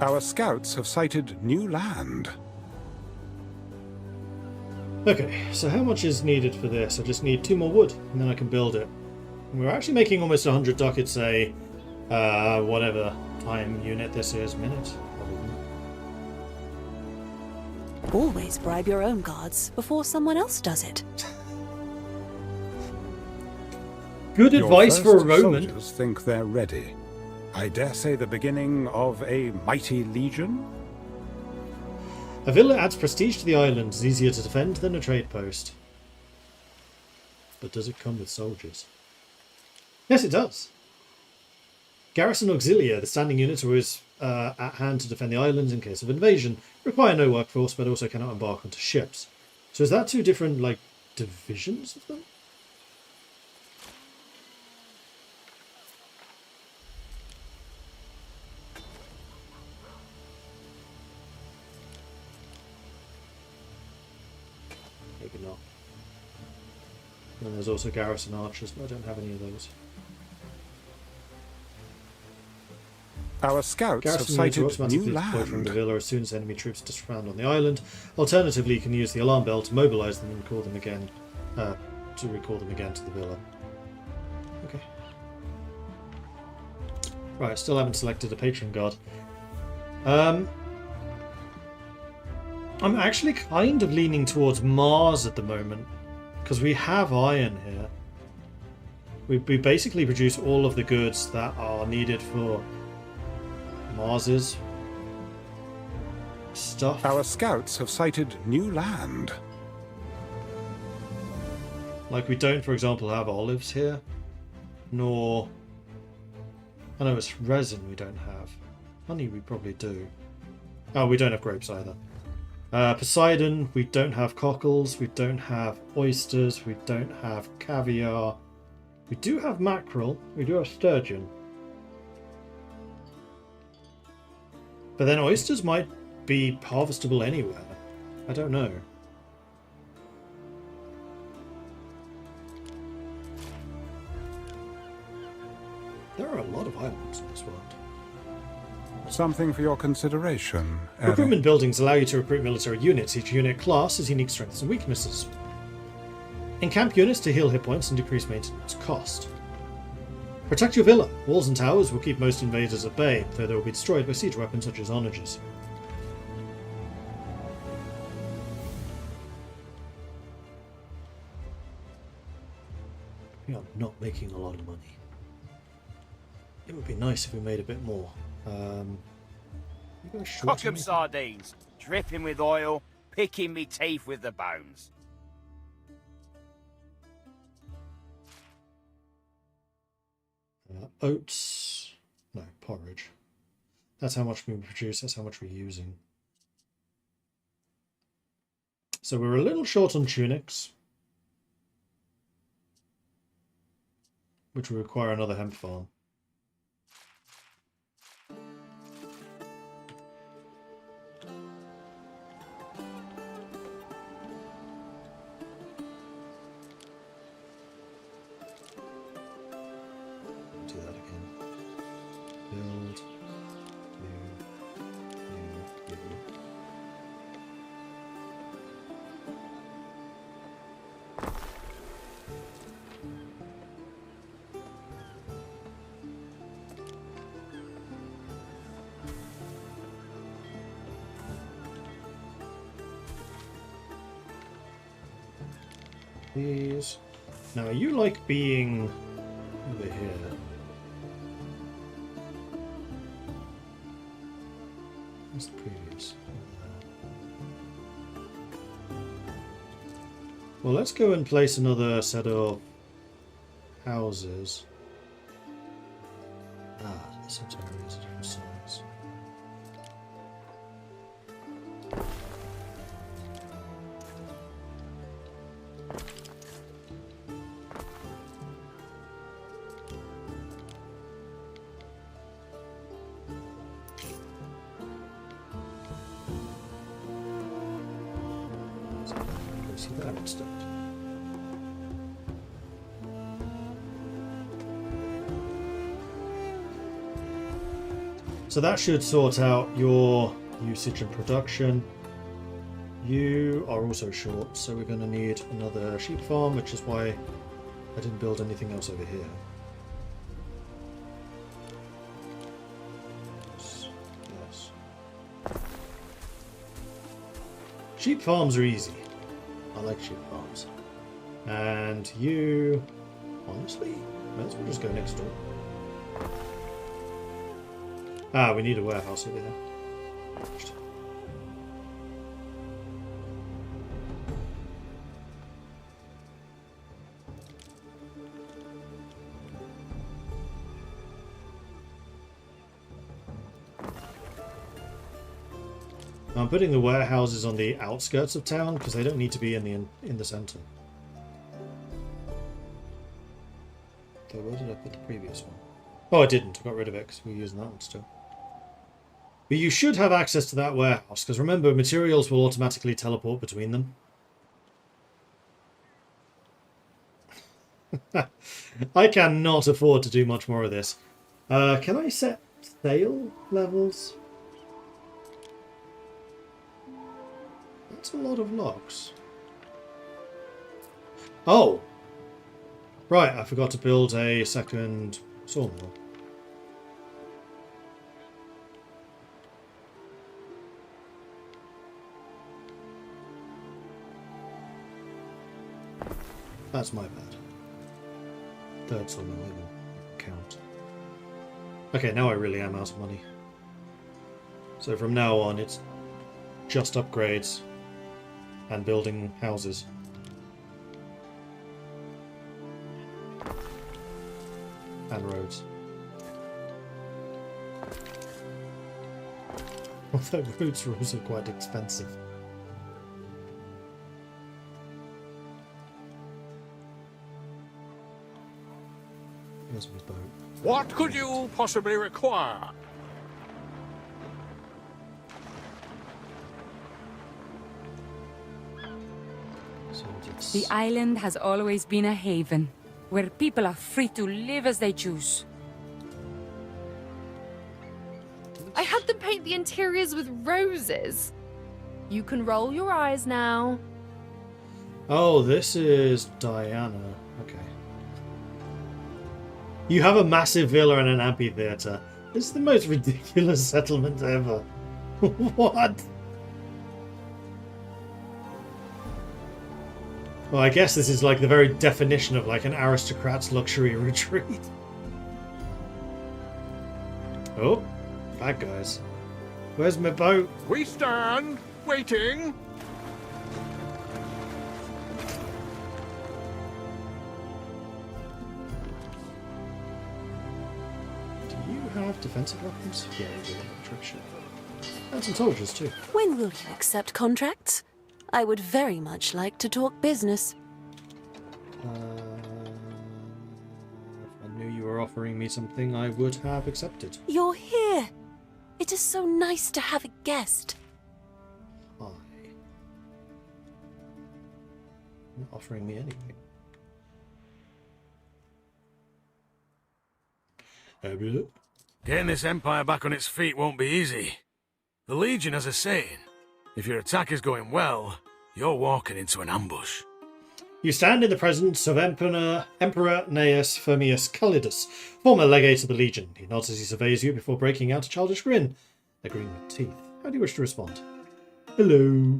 Our scouts have sighted new land. Okay, so how much is needed for this? I just need 2 more wood, and then I can build it. We're actually making almost 100 ducats a, whatever time unit this is, minute? Probably. Always bribe your own guards before someone else does it. Good advice for a Roman. Soldiers think they're ready. I dare say the beginning of a mighty legion? A villa adds prestige to the island, is easier to defend than a trade post. But does it come with soldiers? Yes, it does. Garrison Auxilia, the standing units are always at hand to defend the islands in case of invasion, require no workforce but also cannot embark onto ships. So is that 2 different, like, divisions of them? Maybe not. And there's also garrison archers, but I don't have any of those. Our scouts Garrison have sighted automatically new deploy from the land. villa as soon as enemy troops surround on the island. Alternatively, you can use the alarm bell to mobilise them and call them again, to recall them again to the villa. Okay. Right, still haven't selected a patron god. I'm actually kind of leaning towards Mars at the moment, because we have iron here. We basically produce all of the goods that are needed for Mars's stuff. Our scouts have sighted new land. Like, we don't, for example, have olives here, nor... I know it's resin we don't have. Honey we probably do. Oh, we don't have grapes either. Poseidon, we don't have cockles, we don't have oysters, we don't have caviar. We do have mackerel, we do have sturgeon. But then oysters might be harvestable anywhere. I don't know. There are a lot of islands in this world. Something for your consideration, Anno. Recruitment buildings allow you to recruit military units. Each unit class has unique strengths and weaknesses. Encamp units to heal hit points and decrease maintenance cost. Protect your villa. Walls and towers will keep most invaders at bay, though they will be destroyed by siege weapons such as onagers. We are not making a lot of money. It would be nice if we made a bit more. Cock 'em sardines, dripping with oil, picking me teeth with the bones. Oats. No, porridge. That's how much we produce, that's how much we're using. So we're a little short on tunics, which will require another hemp farm. Do that again. Build. You. These. Now, you like being over here. What's the previous? Well, let's go and place another set of houses. This area is a different size. See that instead. So that should sort out your usage and production. You are also short, so we're going to need another sheep farm, which is why I didn't build anything else over here. Yes. Sheep farms are easy. I like sheep farms. And you, honestly, might as well just go next door. Ah, we need a warehouse over there. I'm putting the warehouses on the outskirts of town because they don't need to be in the center. So where did I put the previous one? Oh, I didn't. I got rid of it because we're using that one still. But you should have access to that warehouse because remember, materials will automatically teleport between them. I cannot afford to do much more of this. Can I set sale levels? That's a lot of logs. Oh! Right, I forgot to build a second sawmill. That's my bad. Third sawmill, it will count. Okay, now I really am out of money. So from now on, it's just upgrades and building houses. And roads. Although roads are also quite expensive. Where's my boat? What could you possibly require? So it's... The island has always been a haven, where people are free to live as they choose. I had them paint the interiors with roses. You can roll your eyes now. Oh, this is Diana. Okay. You have a massive villa and an amphitheater. This is the most ridiculous settlement ever. What? Well, I guess this is like the very definition of like an aristocrat's luxury retreat. Oh, bad guys. Where's my boat? We stand, waiting. Do you have defensive weapons? Yeah, you do. Trip ship. And some soldiers too. When will you accept contracts? I would very much like to talk business. If I knew you were offering me something, I would have accepted. You're here. It is so nice to have a guest. Hi. Not offering me anything. Getting this empire back on its feet won't be easy. The Legion has a saying. If your attack is going well, you're walking into an ambush. You stand in the presence of Emperor Gnaeus Firmius Calidus, former legate of the Legion. He nods as he surveys you before breaking out a childish grin. A grin with teeth. How do you wish to respond? Hello.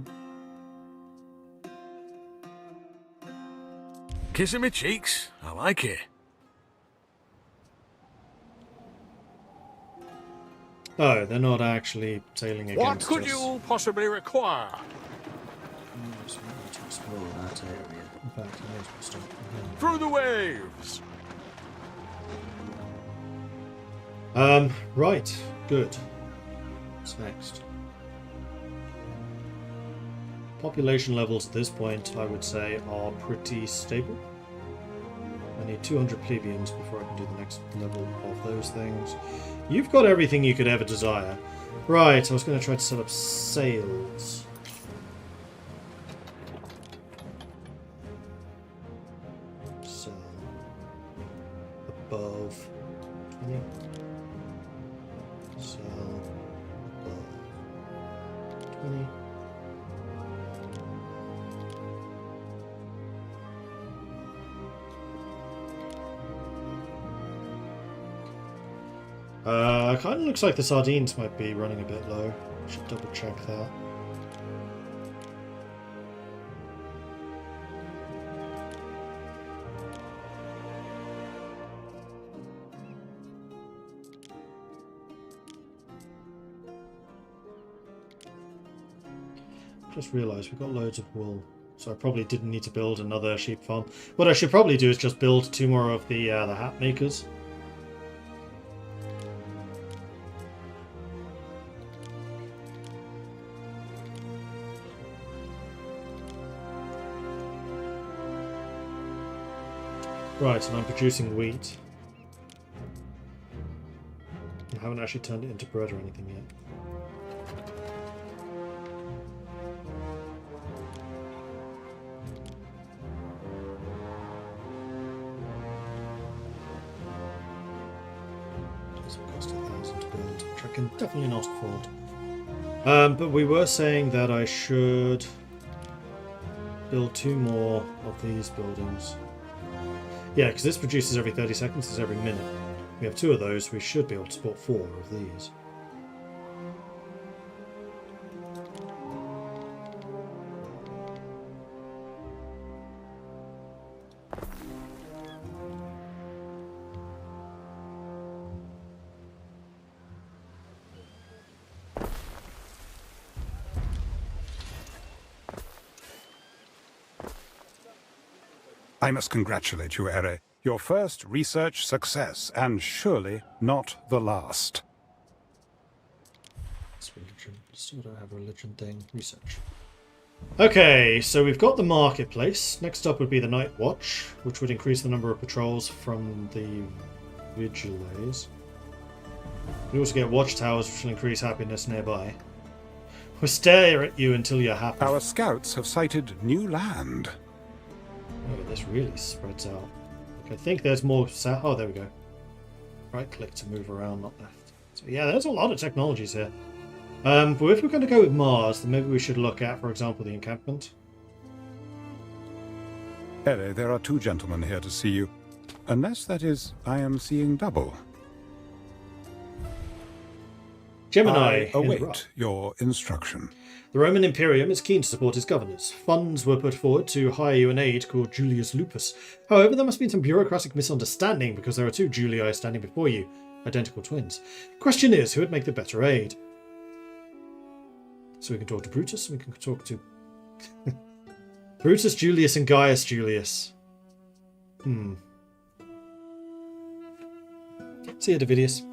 Kissing me cheeks. I like it. Oh, they're not actually sailing against us. What could you possibly require? Yes, we need to explore that area. In fact, I may as well start from Through the waves. here. Right. Good. What's next? Population levels at this point, I would say, are pretty stable. I need 200 plebeians before I can do the next level of those things. You've got everything you could ever desire. Right, I was going to try to set up sails. So, above 20. So, above 20. Kind of looks like the sardines might be running a bit low. Should double check that. Just realised we've got loads of wool, so I probably didn't need to build another sheep farm. What I should probably do is just build 2 more of the hat makers. Right, and I'm producing wheat. I haven't actually turned it into bread or anything yet. Does it cost 1,000 to build, which I can definitely not afford. But we were saying that I should build 2 more of these buildings. Yeah, because this produces every 30 seconds, this is every minute. We have 2 of those, we should be able to support 4 of these. I must congratulate you, Ere. Your first research success, and surely not the last. It's religion. Still don't have a religion thing. Research. Okay, so we've got the marketplace. Next up would be the night watch, which would increase the number of patrols from the vigiles. We also get watchtowers, which will increase happiness nearby. We'll stare at you until you're happy. Our scouts have sighted new land. Oh, this really spreads out. I think there's more. Oh, there we go. Right click to move around, not left. So yeah, there's a lot of technologies here. But if we're going to go with Mars, then maybe we should look at, for example, the encampment. Ere, there are 2 gentlemen here to see you. Unless, that is, I am seeing double. Gemini. I await your instruction. The Roman Imperium is keen to support its governors. Funds were put forward to hire you an aide called Julius Lupus. However, there must have been some bureaucratic misunderstanding because there are 2 Julii standing before you, identical twins. Question is, who would make the better aide? So we can talk to Brutus, and we can talk to Brutus Julius and Gaius Julius. See you, Davidius.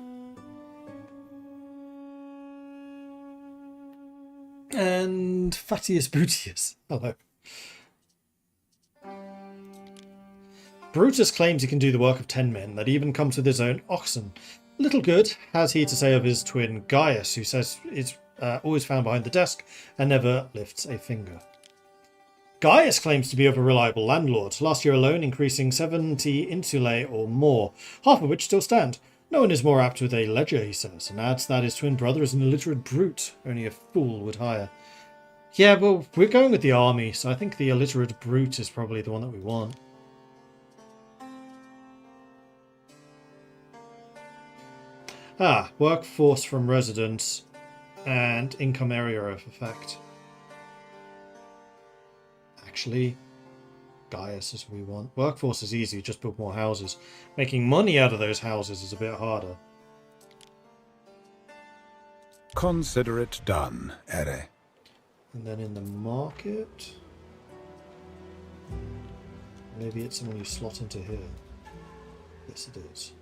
And Fatius Brutius. Hello. Brutus claims he can do the work of 10 men, that even comes with his own oxen. Little good has he to say of his twin Gaius, who says is always found behind the desk and never lifts a finger. Gaius claims to be of a reliable landlord, last year alone increasing 70 insulae or more, half of which still stand. No one is more apt with a ledger, he says, and adds that his twin brother is an illiterate brute only a fool would hire. Yeah, well, we're going with the army, so I think the illiterate brute is probably the one that we want. Workforce from residents and income area of effect. Actually, Gaius is what we want. Workforce is easy, just build more houses. Making money out of those houses is a bit harder. Consider it done, Ere. And then in the market... Maybe it's someone you slot into here. Yes, it is.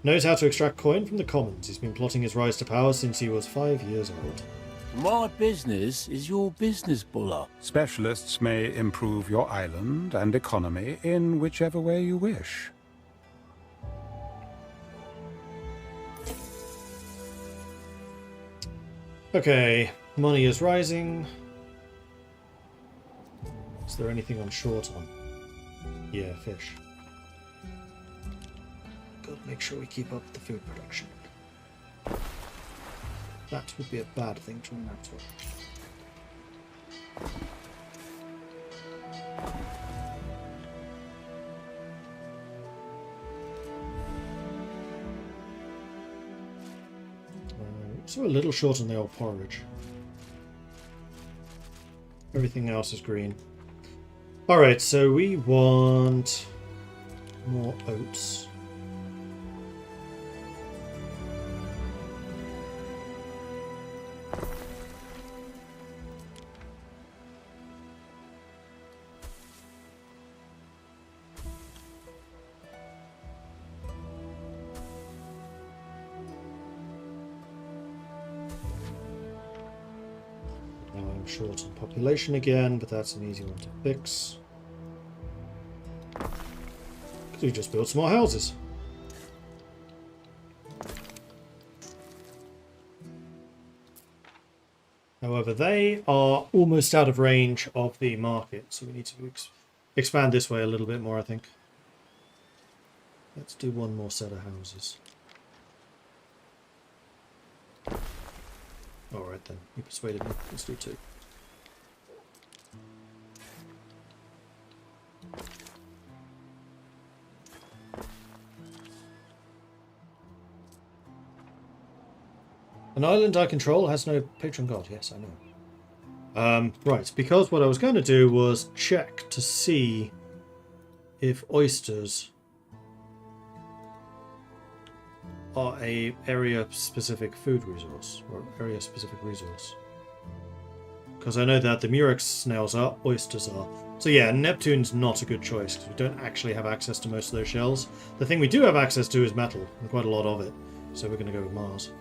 Knows how to extract coin from the commons. He's been plotting his rise to power since he was 5 years old. My business is your business, Buller. Specialists may improve your island and economy in whichever way you wish. Okay, money is rising. Is there anything I'm short on? Yeah, fish. Gotta make sure we keep up the food production. That would be a bad thing to remember. So a little short on the old porridge. Everything else is green. Alright, so we want more oats. Short on population again, but that's an easy one to fix. Because we just built some more houses. However, they are almost out of range of the market, so we need to expand this way a little bit more, I think. Let's do one more set of houses. Alright then, you persuaded me. Let's do 2. An island I control has no patron god. Yes, I know. Right, because what I was going to do was check to see if oysters are a area-specific food resource, or area-specific resource. Because I know that the Murex snails are, oysters are. So yeah, Neptune's not a good choice, because we don't actually have access to most of those shells. The thing we do have access to is metal, and quite a lot of it. So we're going to go with Mars.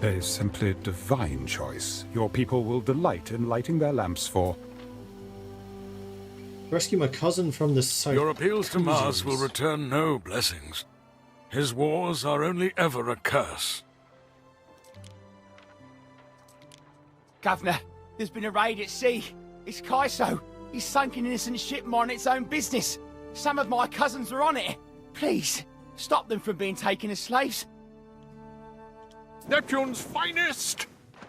A simply divine choice. Your people will delight in lighting their lamps for. Rescue my cousin from the site. Your appeals to Mars will return no blessings. His wars are only ever a curse. Governor, there's been a raid at sea. It's Kaiso. He's sunk an innocent ship minding its own business. Some of my cousins are on it. Please, stop them from being taken as slaves. Neptune's finest!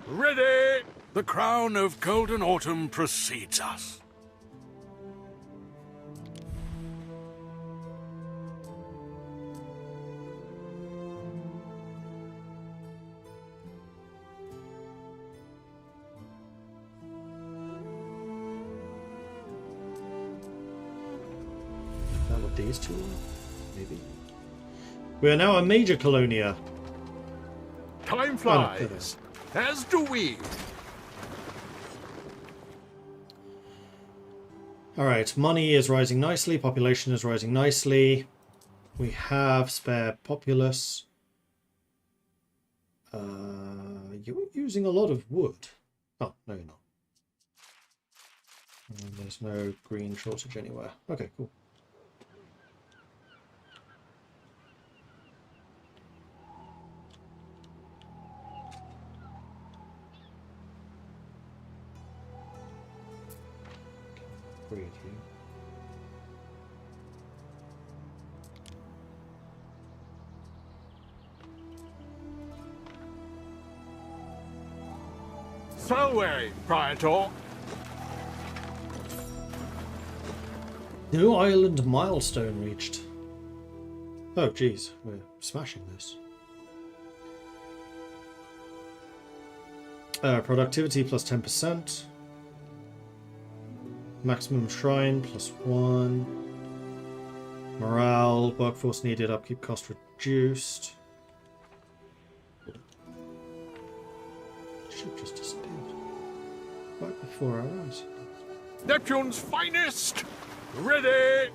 Ready! The crown of golden autumn precedes us. Is that what these two are? Maybe. We are now a major colonia. Time flies, as do we. Alright, money is rising nicely, population is rising nicely. We have spare populace. You're using a lot of wood. Oh, no you're not. And there's no green shortage anywhere. Okay, cool. Breed you. Selway, Praetor. New island milestone reached. Oh, geez, we're smashing this. Productivity plus 10%. Maximum shrine plus 1. Morale, workforce needed, upkeep cost reduced. Ship just disappeared. Right before our eyes. Neptune's finest! Ready!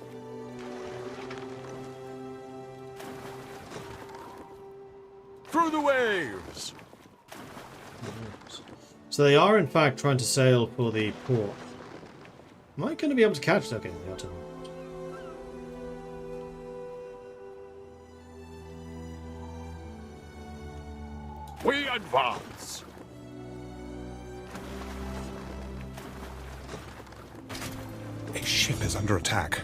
Through the waves! So they are in fact trying to sail for the port. Am I going to be able to catch that again? The autumn? We advance! A ship is under attack.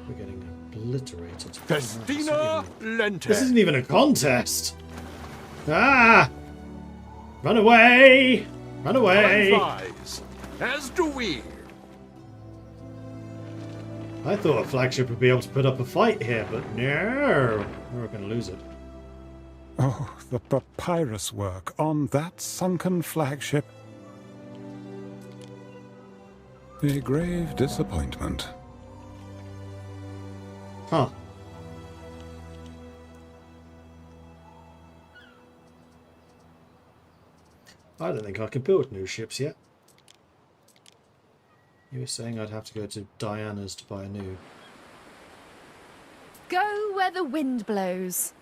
We're getting obliterated. Festina Lente! This isn't even a contest! Ah! Run away! Run away! Time flies, as do we. I thought a flagship would be able to put up a fight here, but no! We're going to lose it. Oh, the papyrus work on that sunken flagship. A grave disappointment. Huh. I don't think I can build new ships yet. You were saying I'd have to go to Diana's to buy a new. Go where the wind blows.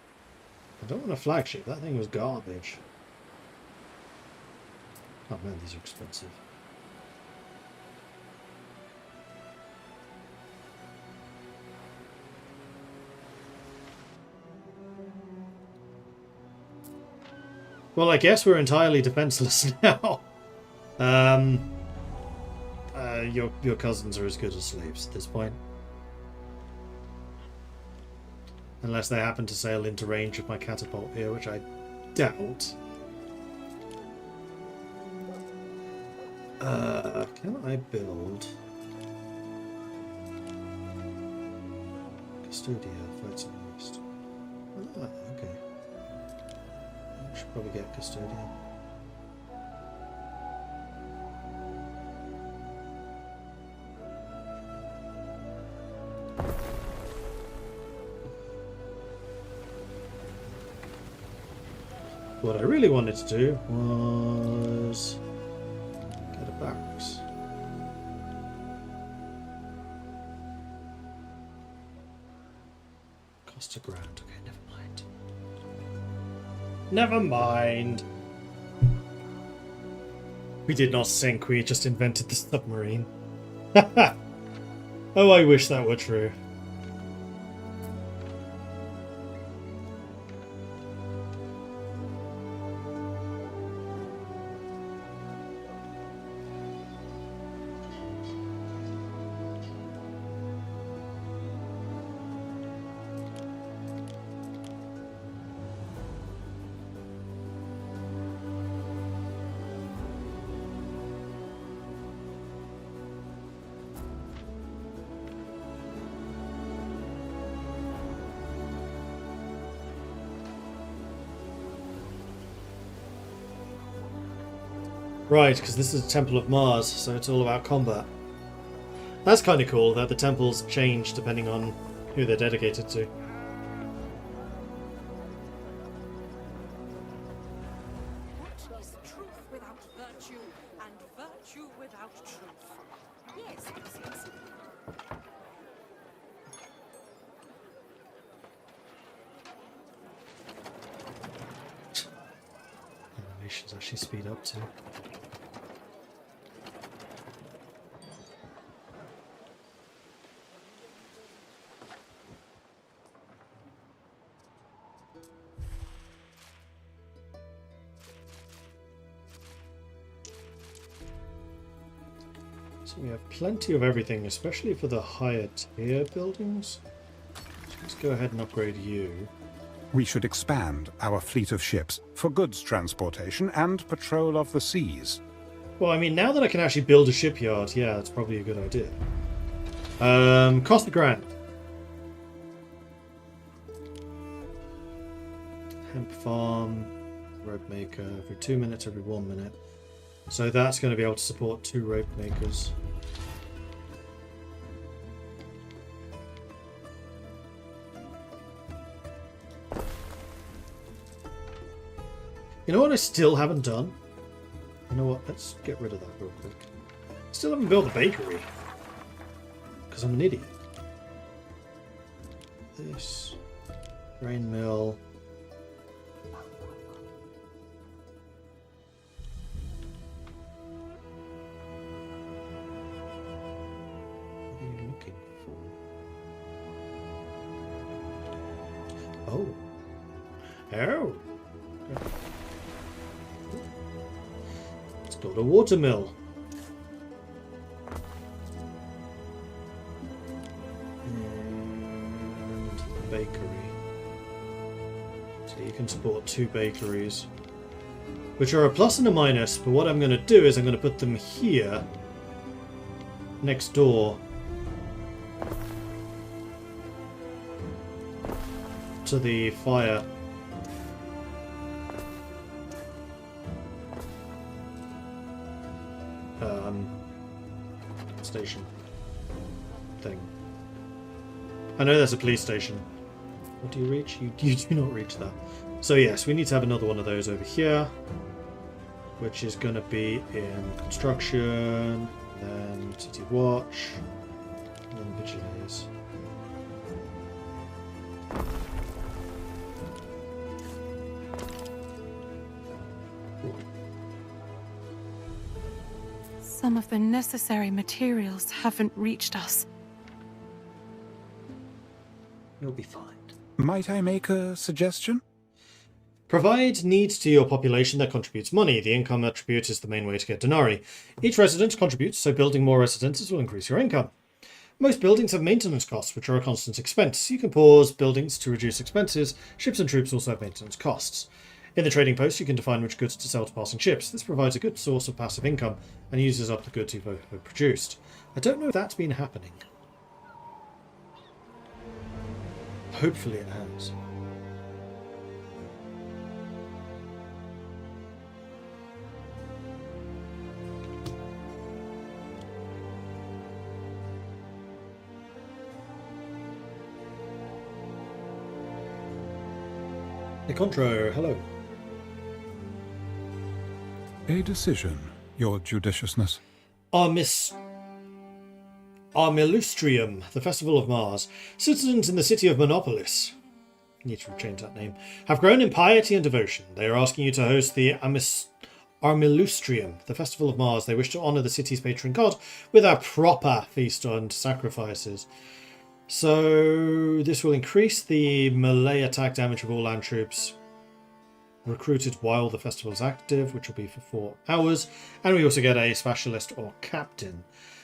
I don't want a flagship. That thing was garbage. Oh man, these are expensive. Well, I guess we're entirely defenseless now. Your cousins are as good as slaves at this point. Unless they happen to sail into range of my catapult here, which I doubt. Can I build... Custodia, fights in the west. Ah, okay. I should probably get Custodia. What I really wanted to do was get a barracks. Cost $1,000. Okay, never mind. Never mind. We did not sink, we just invented the submarine. Oh, I wish that were true. Right, because this is a Temple of Mars, so it's all about combat. That's kind of cool that the temples change depending on who they're dedicated to. What is truth without virtue, and virtue without truth? Yes, yes. Animations actually speed up too. So we have plenty of everything, especially for the higher tier buildings. So let's go ahead and upgrade you. We should expand our fleet of ships for goods transportation and patrol of the seas. Well, I mean, now that I can actually build a shipyard, yeah, that's probably a good idea. Cost $1,000. Hemp farm, rope maker, every 2 minutes, every 1 minute. So that's going to be able to support 2 rope makers. You know what I still haven't done? You know what? Let's get rid of that real quick. Still haven't built the bakery. Because I'm an idiot. This. Grain mill. What are you looking for? Oh. Oh. Okay. Let's build a water mill. And bakery. So you can support 2 bakeries. Which are a plus and a minus, but what I'm going to do is I'm going to put them here. Next door. To the fire. Station thing. I know there's a police station. What do you reach? You do not reach that. So yes, we need to have another one of those over here, which is going to be in construction, then city watch, and then vigilantes. Some of the necessary materials haven't reached us. You'll be fine. Might I make a suggestion? Provide needs to your population that contributes money. The income attribute is the main way to get denarii. Each resident contributes, so building more residences will increase your income. Most buildings have maintenance costs, which are a constant expense. You can pause buildings to reduce expenses. Ships and troops also have maintenance costs. In the trading post, you can define which goods to sell to passing ships. This provides a good source of passive income and uses up the goods you've produced. I don't know if that's been happening. Hopefully it has. Hey, Contro, hello. A decision, your judiciousness. Armilustrium, the Festival of Mars. Citizens in the city of Monopolis, need to change that name, have grown in piety and devotion. They are asking you to host the Armilustrium, the Festival of Mars. They wish to honour the city's patron god with a proper feast and sacrifices. So this will increase the melee attack damage of all land troops recruited while the festival is active, which will be for 4 hours. And we also get a specialist or captain.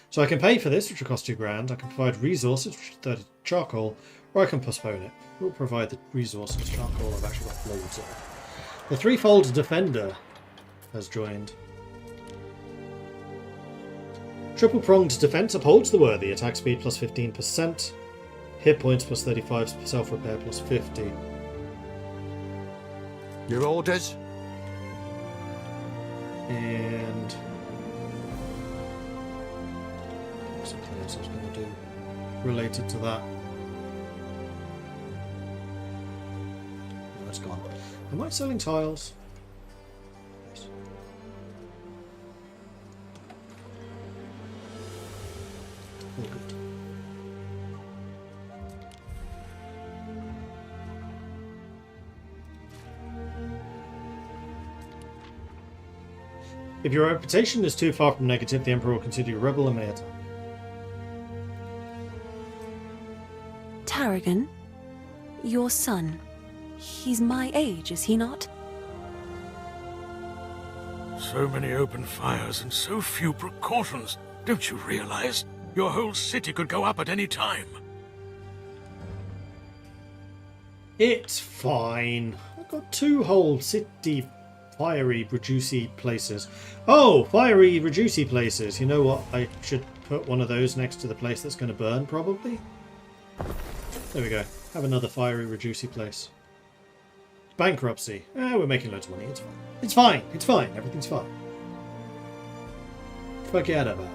So I can pay for this, which will cost 2 grand. I can provide resources, which is 30 charcoal, or I can postpone it. We'll provide the resources. Charcoal I've actually got loads of. The threefold defender has joined. Triple pronged defense upholds the worthy. Attack speed plus 15%. Hit points plus 35, self repair plus 50. Your orders? And something else I was going to do related to that. No, it's gone. Am I selling tiles? Yes. Oh, good. If your reputation is too far from negative, the Emperor will consider you a rebel and may attack. Tarragon? Your son. He's my age, is he not? So many open fires and so few precautions. Don't you realize? Your whole city could go up at any time. It's fine. I've got 2 whole city fiery, reducey places. Oh, fiery, reducey places. You know what? I should put one of those next to the place that's going to burn, probably. There we go. Have another fiery, reducey place. Bankruptcy. We're making loads of money. It's fine. It's fine. It's fine. Everything's fine. Forget about it.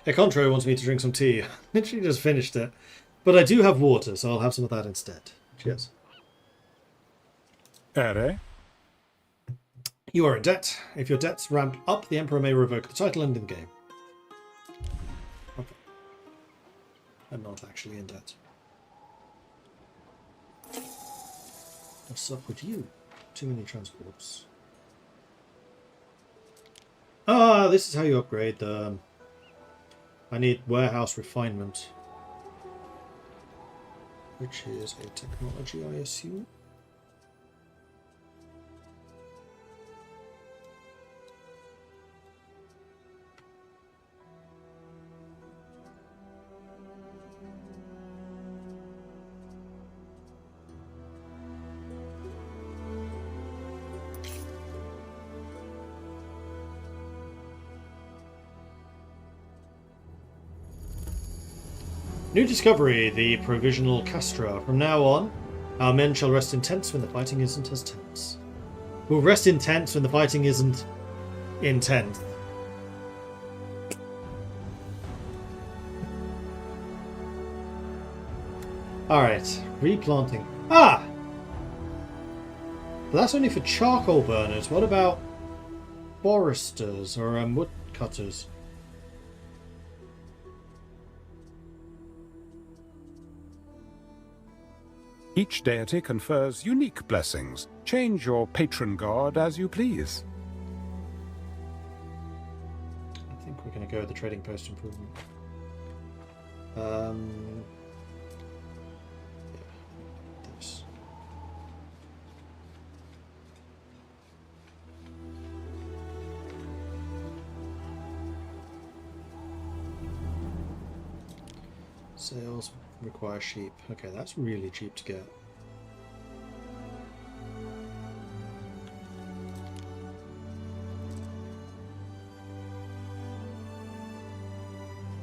Econtro wants me to drink some tea. Literally just finished it. But I do have water, so I'll have some of that instead. Cheers. Ere? You are in debt. If your debts ramp up, the Emperor may revoke the title and end game. Okay. I'm not actually in debt. What's up with you? Too many transports. Ah, this is how you upgrade the... I need warehouse refinement. Which is a technology, I assume. New discovery, the provisional castra. From now on, our men shall rest in tents when the fighting isn't as tense. We'll rest in tents when the fighting isn't intense. Alright, replanting. Ah! But that's only for charcoal burners. What about foresters or woodcutters? Each deity confers unique blessings. Change your patron god as you please. I think we're going to go with the trading post improvement. Yeah, this. Sales require sheep. Okay, that's really cheap to get.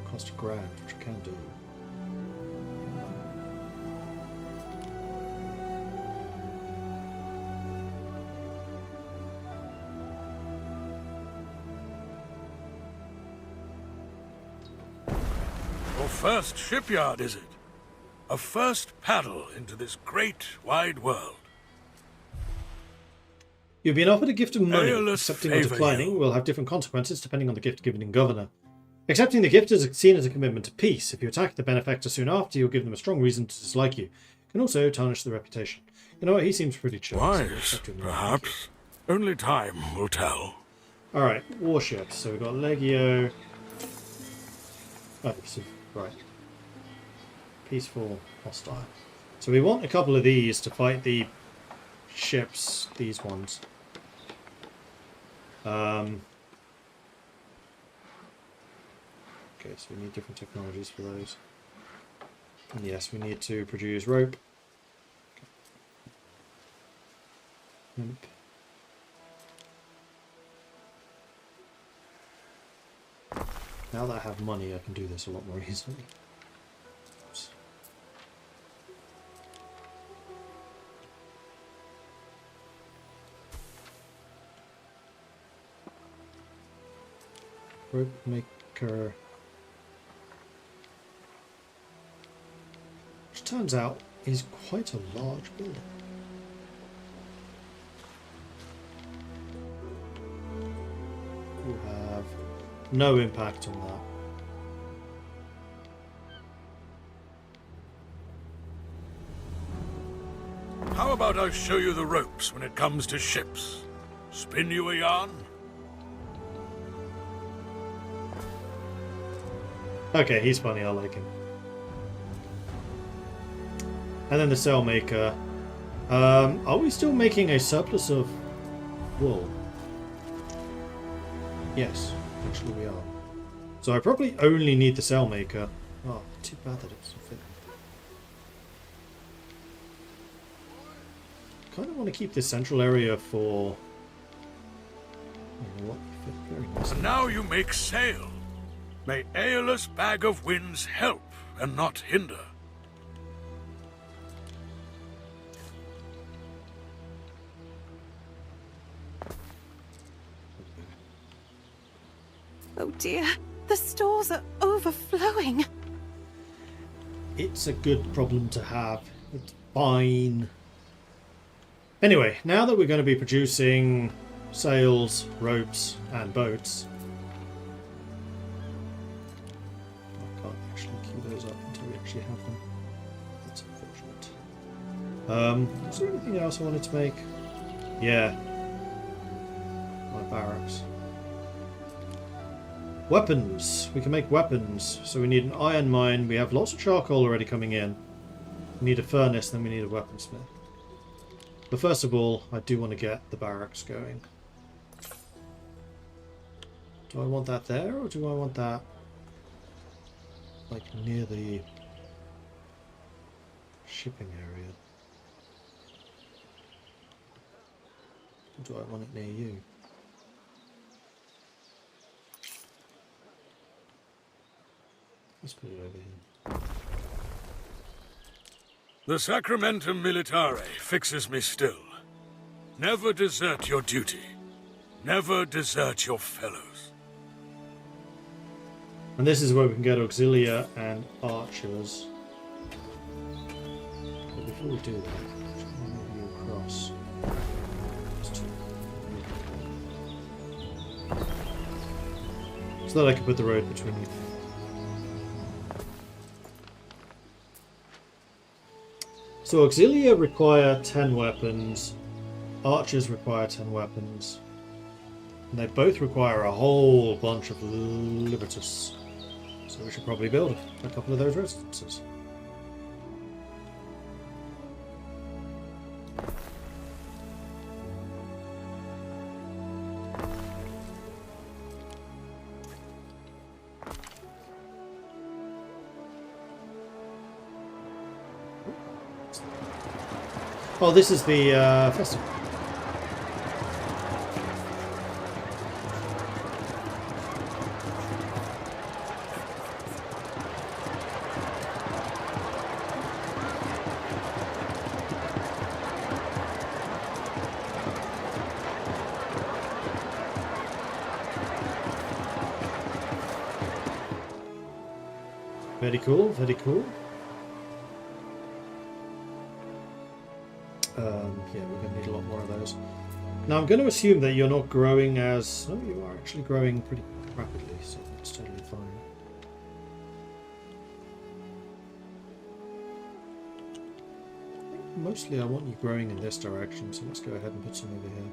Cost a grand, which I can do. Your first shipyard, is it? A first paddle into this great, wide world. You've been offered a gift of money. Aeolus Accepting or favour declining you. will have different consequences depending on the gift given in Governor. Accepting the gift is seen as a commitment to peace. If you attack the benefactor soon after, you'll give them a strong reason to dislike you. It can also tarnish the reputation. You know what? He seems pretty chill. Wise, perhaps. Only time will tell. Alright, warships. So we've got Legio. Oh, right. Peaceful, hostile. So we want a couple of these to fight the ships, these ones. Okay, so we need different technologies for those. And yes, we need to produce rope. Hemp. Now that I have money, I can do this a lot more easily. Oops. Rope maker. Which turns out is quite a large building. You have no impact on that. How about I show you the ropes when it comes to ships? Spin you a yarn? Okay, he's funny, I like him. And then the sail maker. Are we still making a surplus of wool? Yes, actually we are. So I probably only need the sail maker. Oh, too bad that it doesn't fit. Kind of want to keep this central area for... You know what? Fit very nicely. And now you make sail. May Aeolus Bag of Winds help and not hinder. Oh dear, the stores are overflowing. It's a good problem to have. It's fine. Anyway, now that we're going to be producing sails, ropes, and boats... I can't actually queue those up until we actually have them. That's unfortunate. Is there anything else I wanted to make? Yeah. My barracks. Weapons. We can make weapons. So we need an iron mine. We have lots of charcoal already coming in. We need a furnace, then we need a weaponsmith. But first of all, I do want to get the barracks going. Do I want that there, or do I want that like near the shipping area? Or do I want it near you? Let's put it over here. The Sacramentum Militare fixes me still. Never desert your duty. Never desert your fellows. And this is where we can get auxilia and archers. But before we do that, I'm going to move you across. So that I can put the road between you. So auxilia require 10 weapons, archers require 10 weapons, and they both require a whole bunch of libertus. So we should probably build a couple of those residences. Oh, this is the festival. Very cool, very cool. Yeah, we're going to need a lot more of those. Now, I'm going to assume that you're not growing as... Oh, you are actually growing pretty rapidly, so that's totally fine. I think mostly I want you growing in this direction, so let's go ahead and put some over here.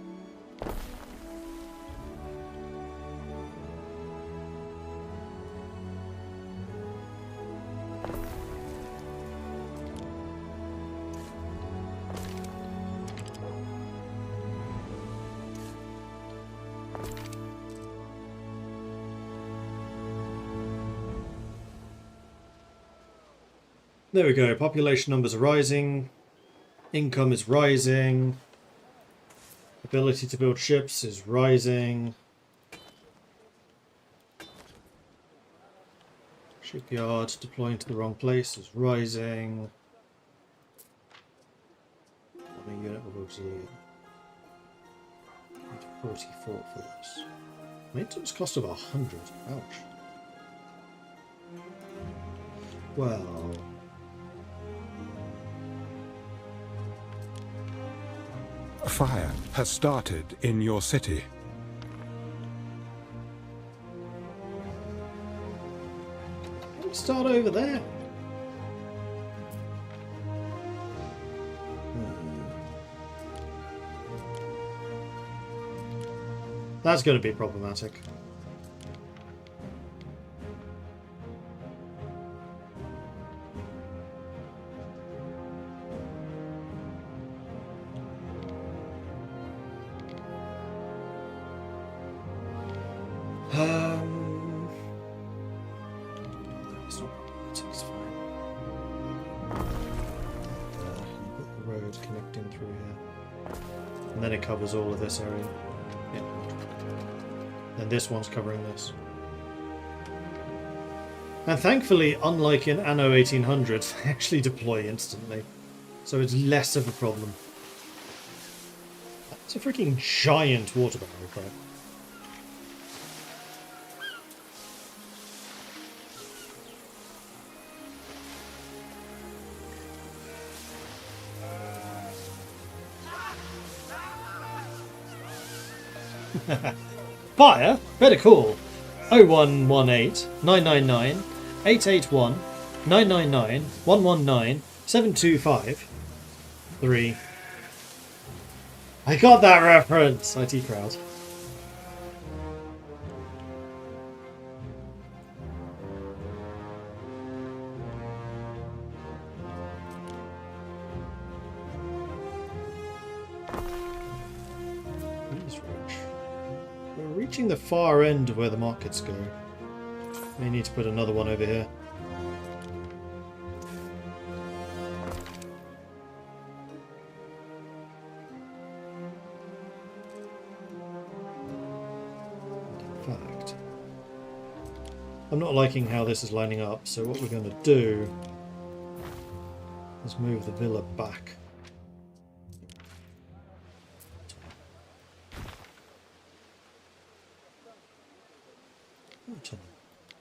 There we go, population numbers are rising, income is rising, ability to build ships is rising, shipyard deploying to the wrong place is rising, army unit of auxiliary, 44 for this, maintenance cost of 100, ouch, well... Fire has started in your city. Let's start over there. That's going to be problematic. It's not problematic, it's fine. You put the road connecting through here. And then it covers all of this area. Yeah. And this one's covering this. And thankfully, unlike in Anno 1800, they actually deploy instantly. So it's less of a problem. It's a freaking giant water barrier, crap. Fire? Better call. 0118 999 881 999 119 725 3. I got that reference! IT crowd. We're reaching the far end of where the markets go. May need to put another one over here. In fact, I'm not liking how this is lining up, so what we're going to do is move the villa back.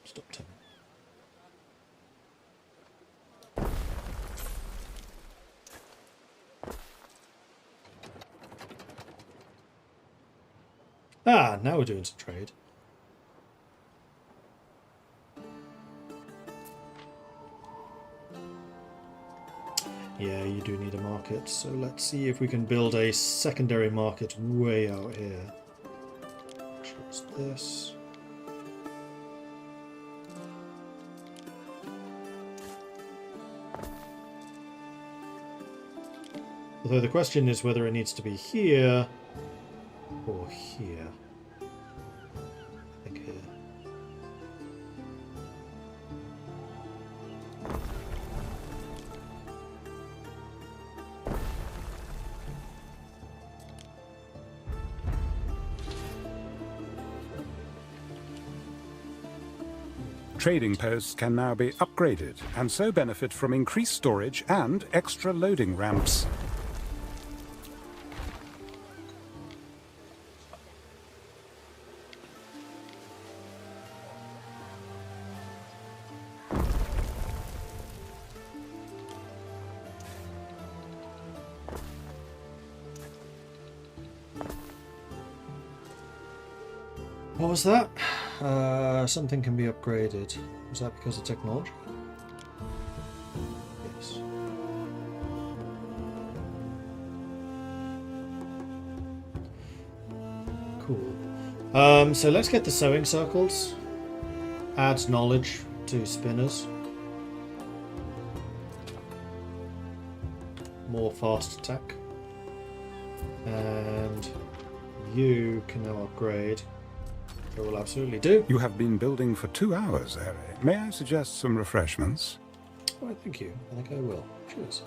Stop turning. Ah, now we're doing some trade. Yeah, you do need a market, so let's see if we can build a secondary market way out here. What's this? Although the question is whether it needs to be here or here. I think here. Trading posts can now be upgraded and so benefit from increased storage and extra loading ramps. What was that? Something can be upgraded. Was that because of technology? Yes. Cool. So let's get the sewing circles. Adds knowledge to spinners. More fast attack. And you can now upgrade. It will absolutely do. You have been building for 2 hours, Harry. May I suggest some refreshments? Oh, thank you. I think I will. Cheers.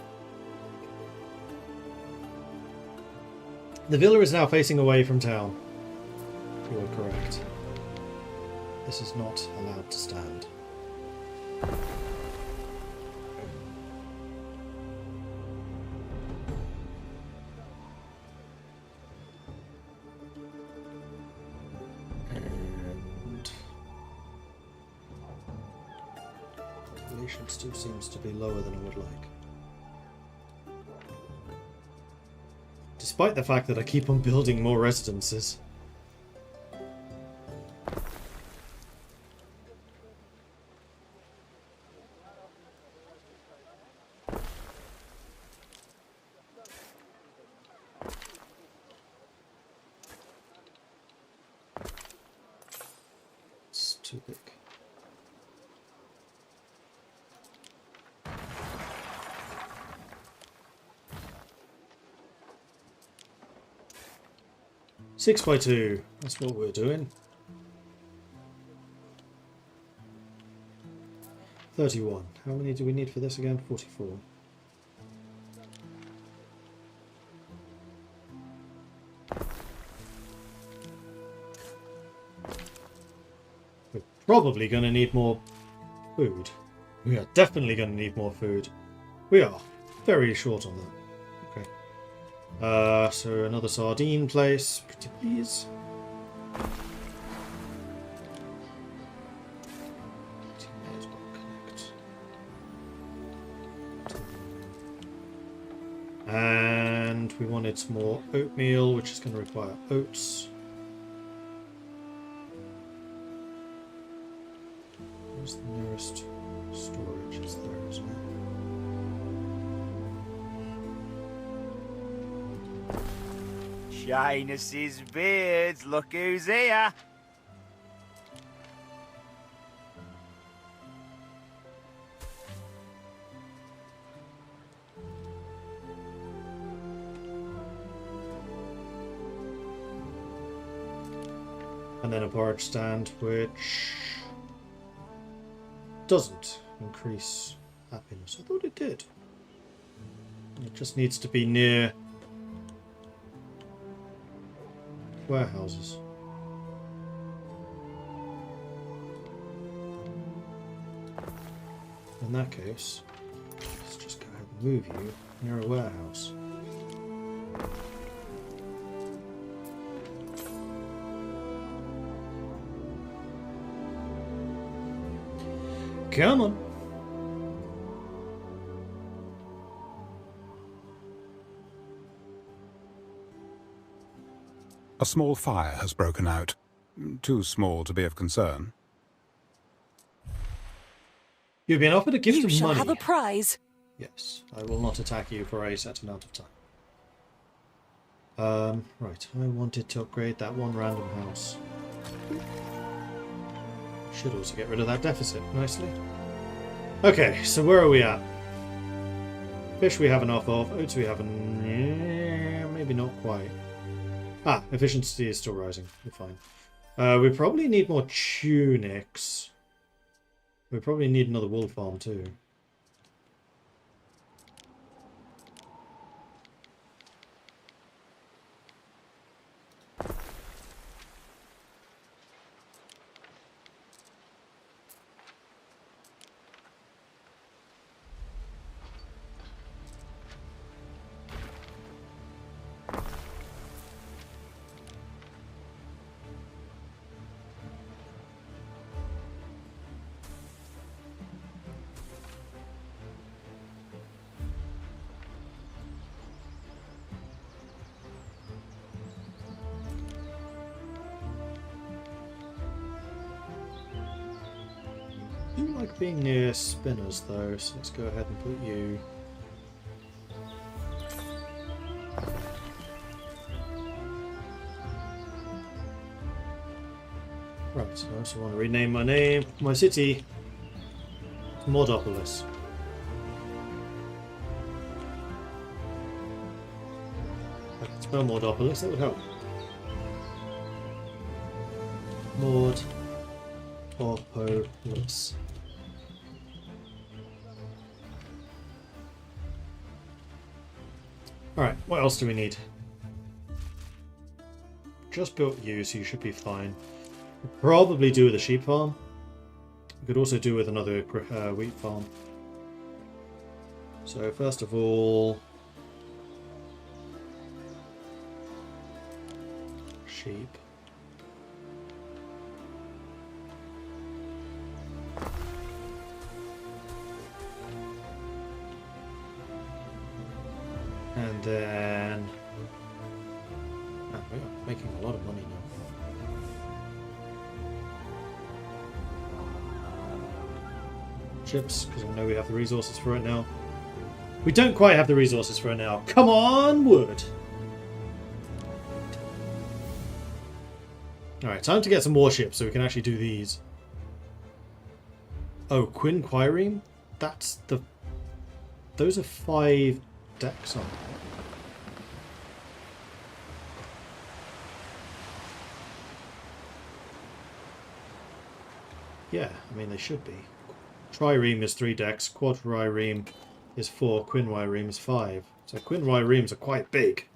The villa is now facing away from town. You are correct. This is not allowed to stand. Population still seems to be lower than I would like. Despite the fact that I keep on building more residences. It's too big. Six by 2. That's what we're doing. 31. How many do we need for this again? 44. We're probably going to need more food. We are definitely going to need more food. We are very short on that. Okay. So another sardine place, pretty please. And we wanted some more oatmeal, which is going to require oats. Where's the nearest storage? Is there as well? Shyness's beards, look who's here. And then a barge stand, which doesn't increase happiness. I thought it did. It just needs to be near warehouses. In that case, let's just go ahead and move you near a warehouse. Come on. A small fire has broken out. Too small to be of concern. You've been offered a gift You of shall money. have a prize. Yes, I will not attack you for a set amount of time. Right, I wanted to upgrade that one random house. Should also get rid of that deficit nicely. Okay, so where are we at? Fish we have enough of. Oats we have maybe not quite. Ah, efficiency is still rising. We're fine. We probably need more tunics. We probably need another wool farm too. being near spinners though, so let's go ahead and put you. Right, so I also want to rename my city to Mordopolis. If I could spell Mordopolis, that would help. Mordopolis. Alright, what else do we need? Just built you, so you should be fine. Probably do with a sheep farm. We could also do with another wheat farm. So first of all, sheep. And then we're making a lot of money now. Chips, because I know we have the resources for it now. We don't quite have the resources for it now. Come on, wood! Alright, time to get some more ships so we can actually do these. Oh, Quinn Quireme? That's the... Those are 5 decks on. Yeah, I mean they should be. Trireme is 3 decks, Quadrireme is 4, Quinrireme is 5. So Quinriremes are quite big.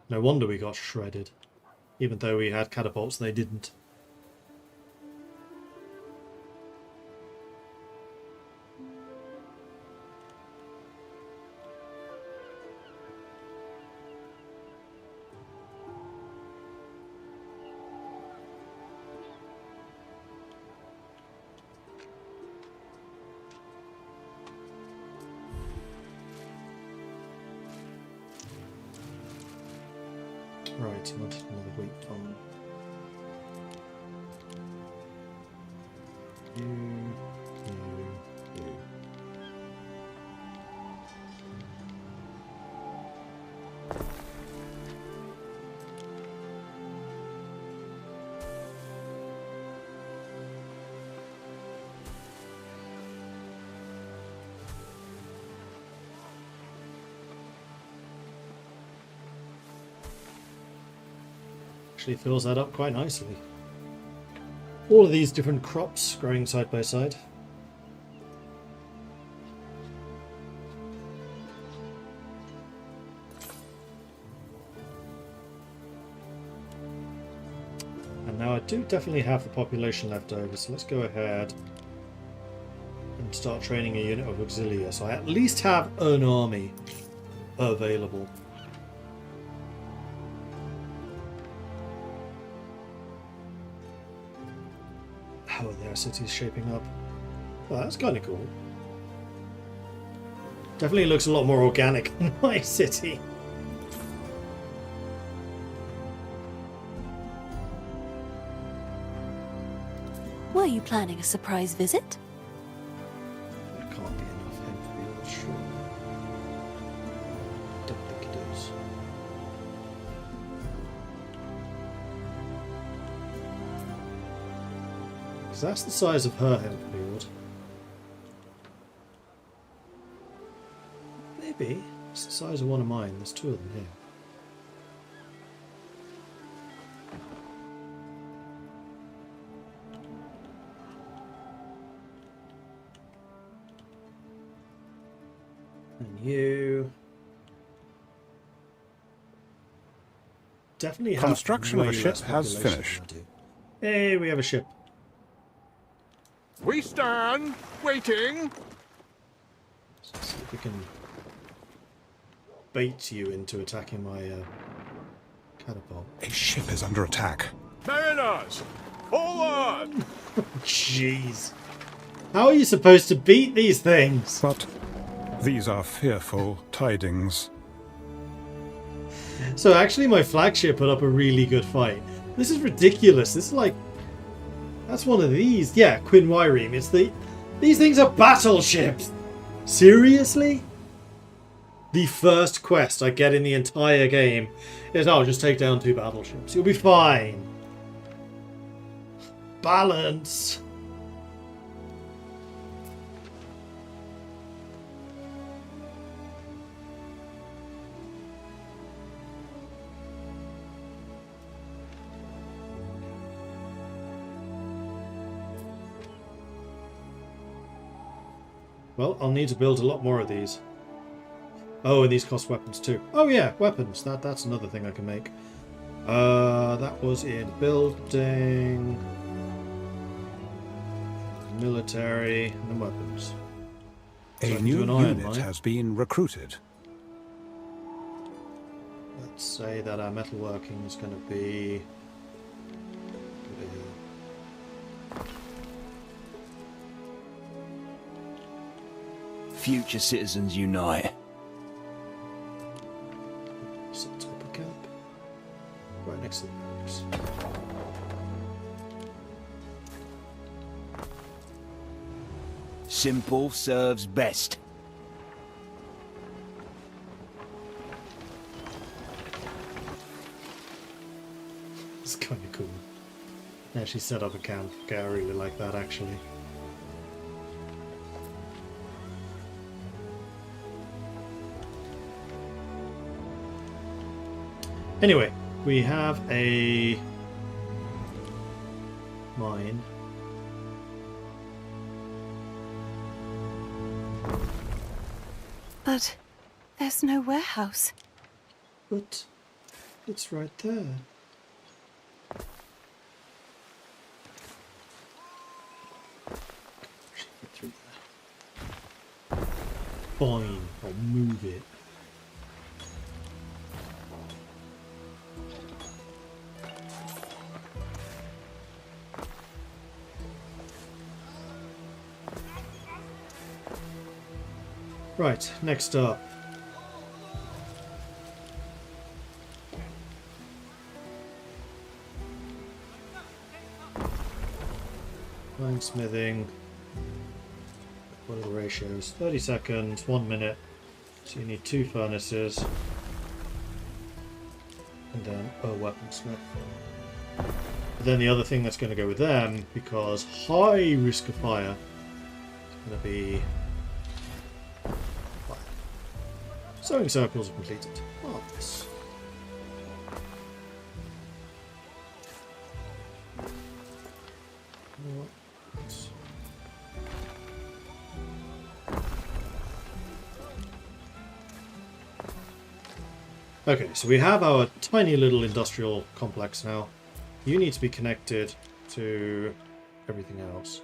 No wonder we got shredded. Even though we had catapults, they didn't. Right, he wanted another wheat farm. You. Actually fills that up quite nicely. All of these different crops growing side by side. And now I do definitely have the population left over, so let's go ahead and start training a unit of auxilia. So I at least have an army available. How are their cities shaping up? Well, that's kind of cool. Definitely looks a lot more organic than my city. Were you planning a surprise visit? There can't be enough hemp fields, sure. Don't think it is. Because that's the size of her hemp field. Maybe it's the size of one of mine. There's 2 of them here. And you definitely have Construction of a way ship less has population finished. than I do. Hey, we have a ship. We stand waiting. Let's see if we can bait you into attacking my catapult. A ship is under attack. Mariners, pull on! Jeez. How are you supposed to beat these things? But these are fearful tidings. So actually my flagship put up a really good fight. This is ridiculous. This is like... That's one of these. Yeah, Quinrireme. It's the... These things are battleships! Seriously? The first quest I get in the entire game is, oh, just take down 2 battleships. You'll be fine. Balance. Well, I'll need to build a lot more of these. Oh, and these cost weapons too. Oh yeah, weapons. That's another thing I can make. That was in building, military, and then weapons. So A new unit has been recruited. Let's say that our metalworking is going to be... Future citizens unite. Set up a camp right next to the barracks. Simple serves best. It's kind of cool. Actually set up a camp. Okay, I really like that actually. Anyway, we have a mine. But there's no warehouse. But it's right there. Fine, I'll move it. Right, next up. Smithing. What are the ratios? 30 seconds, 1 minute. So you need 2 furnaces. And then a weaponsmith. But then the other thing that's going to go with them, because high risk of fire, is going to be fire. Sewing circles are completed. Marvelous. Okay, so we have our tiny little industrial complex now. You need to be connected to everything else.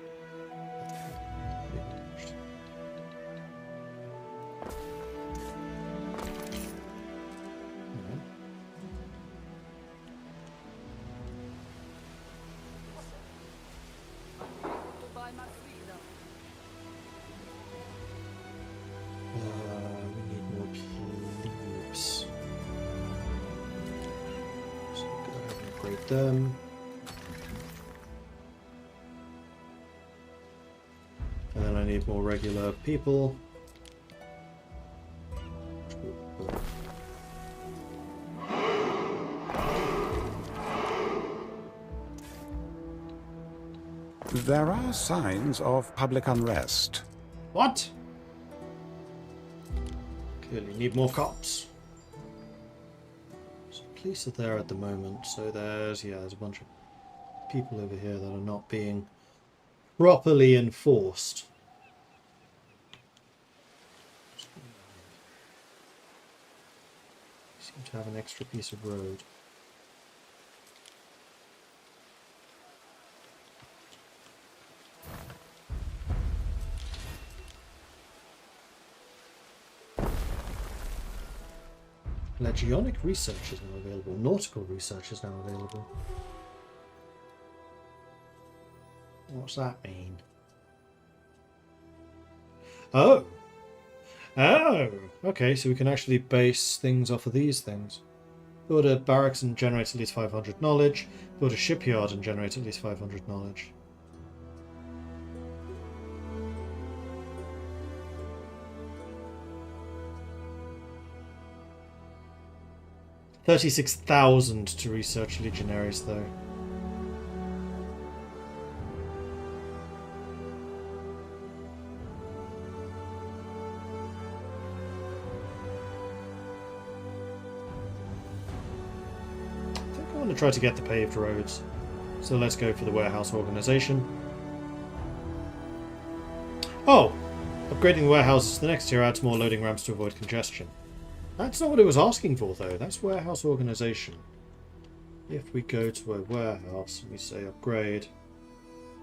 We need more plebes. So go ahead and upgrade them. And then I need more regular people. There are signs of public unrest. What? Clearly need more cops. So police are there at the moment, so there's a bunch of people over here that are not being properly enforced. Seem to have an extra piece of road. Legionic research is now available. Nautical research is now available. What's that mean? Oh! Oh! Okay, so we can actually base things off of these things. Build a barracks and generate at least 500 knowledge. Build a shipyard and generate at least 500 knowledge. 36,000 to research legionaries, though. I think I want to try to get the paved roads. So let's go for the warehouse organization. Oh! Upgrading the warehouses to the next tier adds more loading ramps to avoid congestion. That's not what it was asking for, though. That's warehouse organization. If we go to a warehouse and we say upgrade,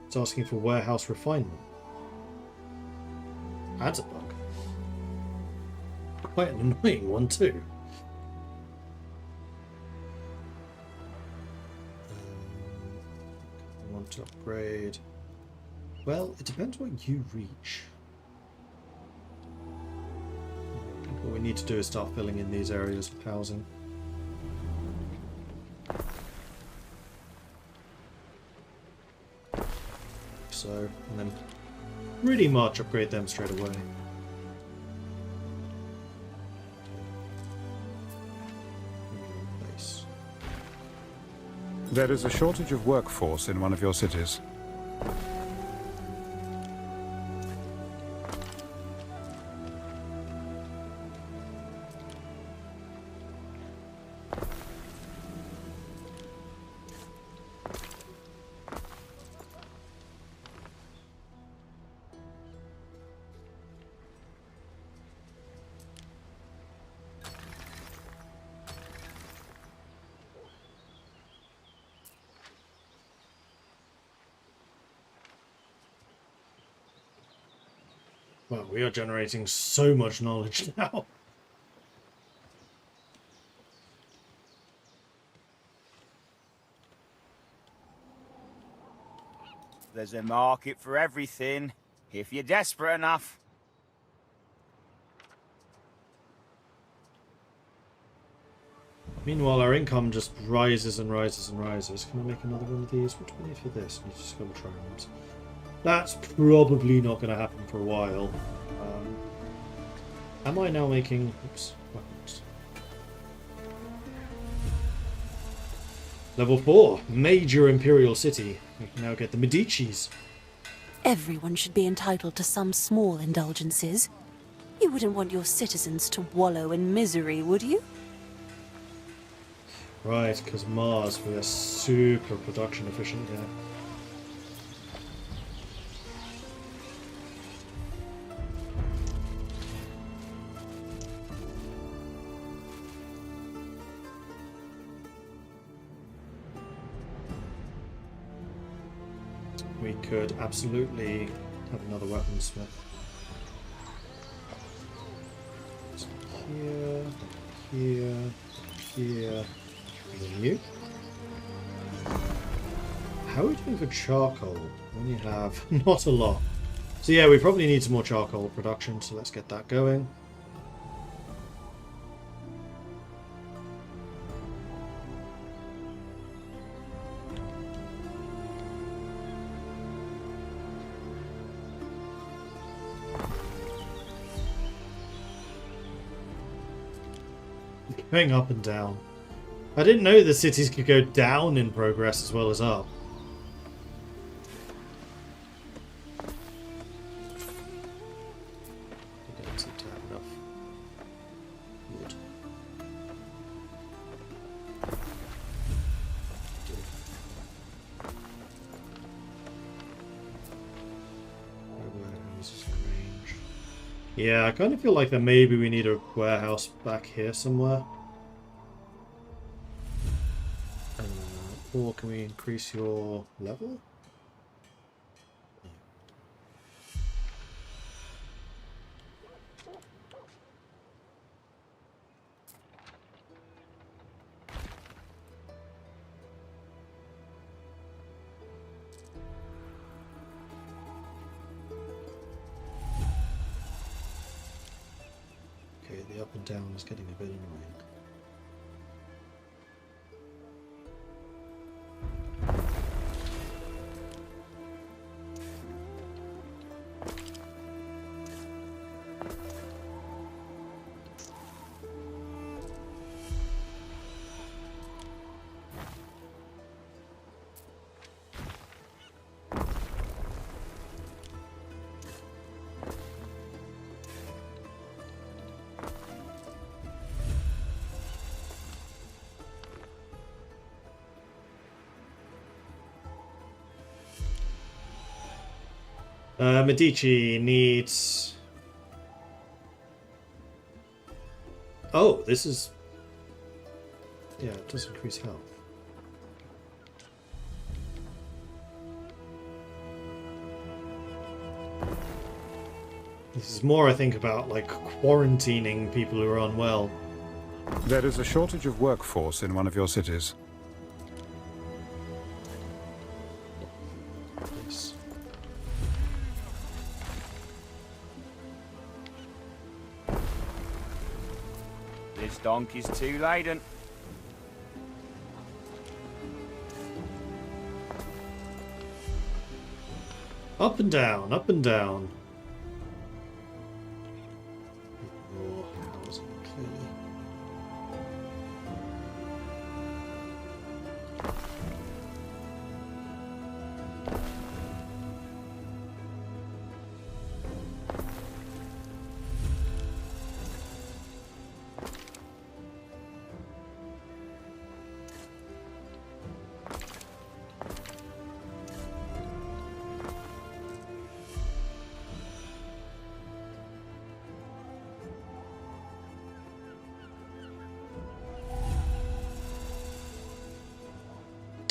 it's asking for warehouse refinement. That's a bug. Quite an annoying one, too. I want to upgrade. Well, it depends what you reach. What we need to do is start filling in these areas with housing. So, and then pretty much upgrade them straight away. Nice. There is a shortage of workforce in one of your cities. Well, we are generating so much knowledge now. There's a market for everything, if you're desperate enough. Meanwhile, our income just rises and rises and rises. Can I make another one of these? What do we need for this? I need to discover triumphs. That's probably not going to happen for a while. Am I now making... Oops, weapons. Level 4, Major Imperial City. We can now get the Medicis. Everyone should be entitled to some small indulgences. You wouldn't want your citizens to wallow in misery, would you? Right, because Mars, we are super production efficient here. We could absolutely have another weaponsmith. So here, here, here, and then you. How are we doing for charcoal? We only have not a lot. So yeah, we probably need some more charcoal production, so let's get that going. Going up and down. I didn't know the cities could go down in progress as well as up. I don't seem to have enough wood. Yeah, I kind of feel like that maybe we need a warehouse back here somewhere. Or can we increase your level? Okay, the up and down is getting a bit annoying. Medici needs... Oh, this is... Yeah, it does increase health. This is more, I think, about, like, quarantining people who are unwell. There is a shortage of workforce in one of your cities. Nice. This donkey's too laden. Up and down, up and down. More housing, clearly.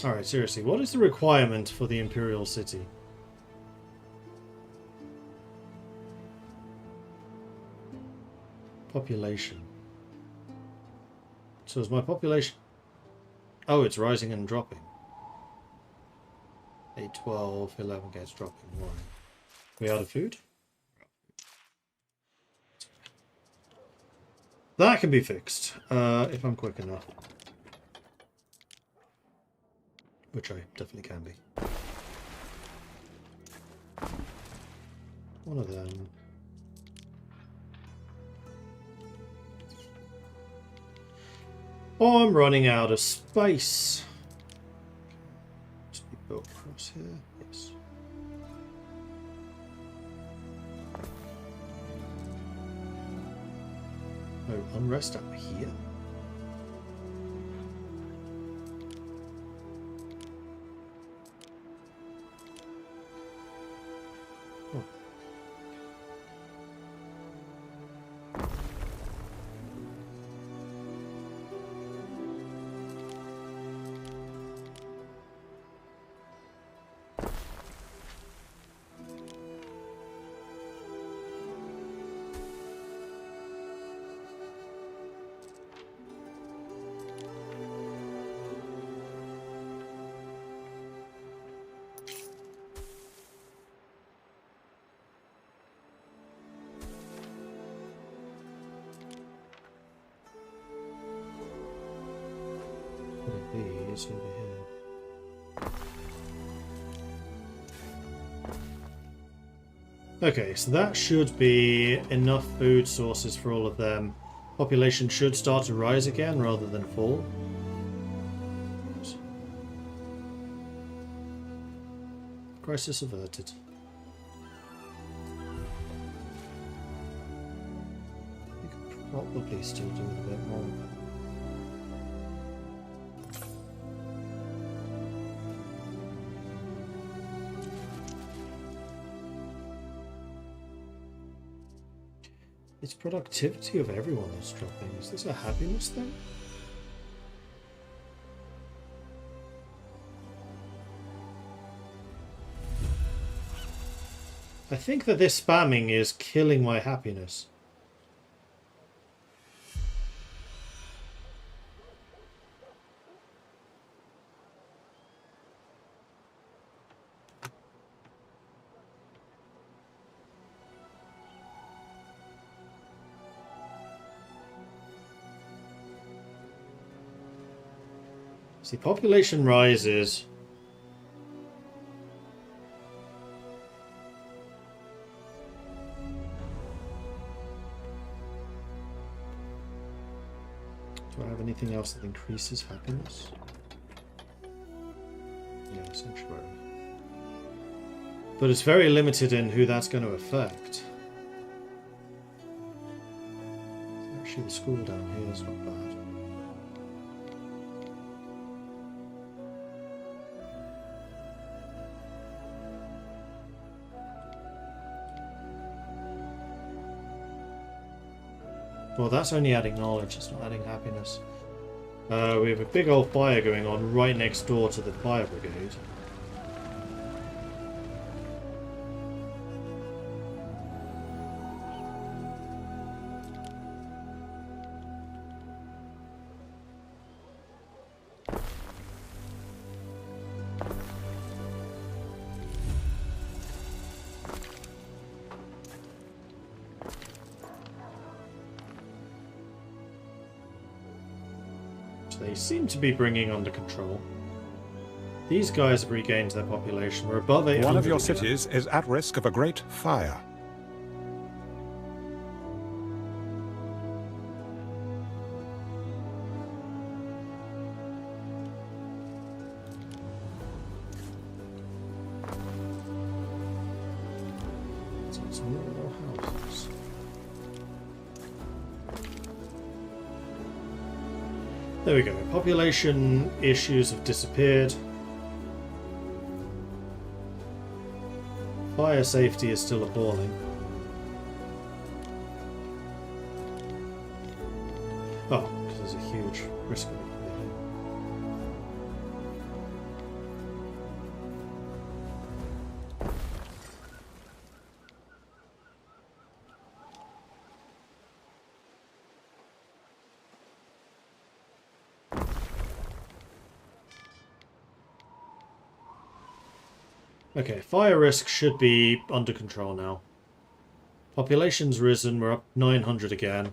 Alright, seriously, what is the requirement for the Imperial City? Population. So is my population... Oh, it's rising and dropping. 8, 12, 11 gets dropping. Why? We out of food? That can be fixed, if I'm quick enough. Which I definitely can be. One of them. Oh, I'm running out of space. Must be built across here. Yes. Oh, unrest up here. These over here. Okay, so that should be enough food sources for all of them. Population should start to rise again rather than fall. Crisis averted. We could probably still do with a bit more. It's productivity of everyone that's dropping. Is this a happiness thing? I think that this spamming is killing my happiness. See, population rises. Do I have anything else that increases happiness? Yeah, sanctuary. But it's very limited in who that's going to affect. Actually, the school down here is not bad. Well, that's only adding knowledge, it's not adding happiness. We have a big old fire going on right next door to the fire brigade. They seem to be bringing under control. These guys have regained their population. We're above 800 One of your again. cities is at risk of a great fire. So it's more houses. There we go. Population issues have disappeared. Fire safety is still appalling. Oh, because there's a huge risk of it. Okay, fire risk should be under control now. Population's risen, we're up 900 again.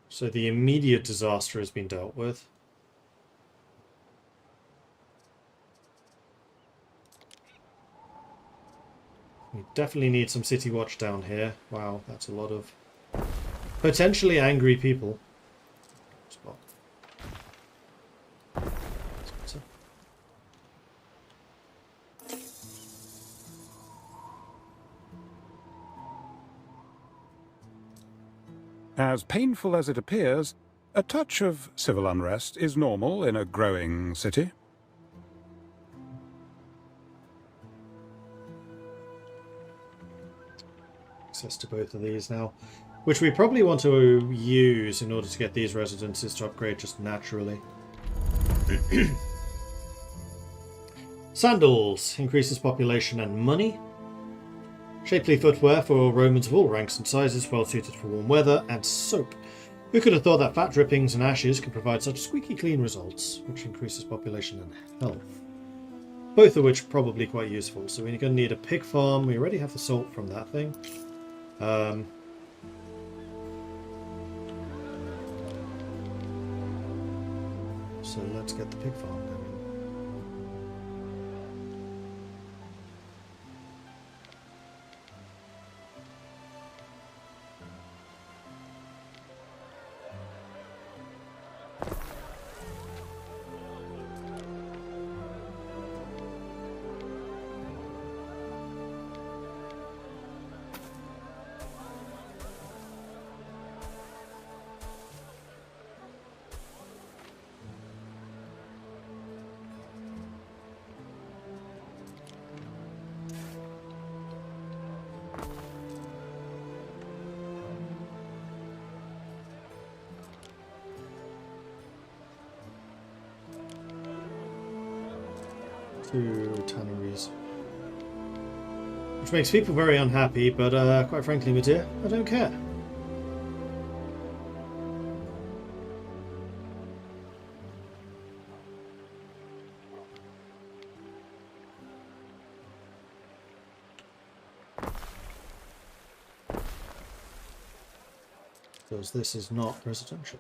So the immediate disaster has been dealt with. We definitely need some city watch down here. Wow, that's a lot of potentially angry people. Spot. As painful as it appears, a touch of civil unrest is normal in a growing city. Access to both of these now, which we probably want to use in order to get these residences to upgrade just naturally. Sandals increases population and money. Shapely footwear for Romans of all ranks and sizes, well suited for warm weather, and soap. Who could have thought that fat drippings and ashes could provide such squeaky clean results, which increases population and health. Both of which are probably quite useful. So we're going to need a pig farm. We already have the salt from that thing. So let's get the pig farm going. Tanneries. Which makes people very unhappy, but quite frankly, my dear, I don't care. Because this is not residential.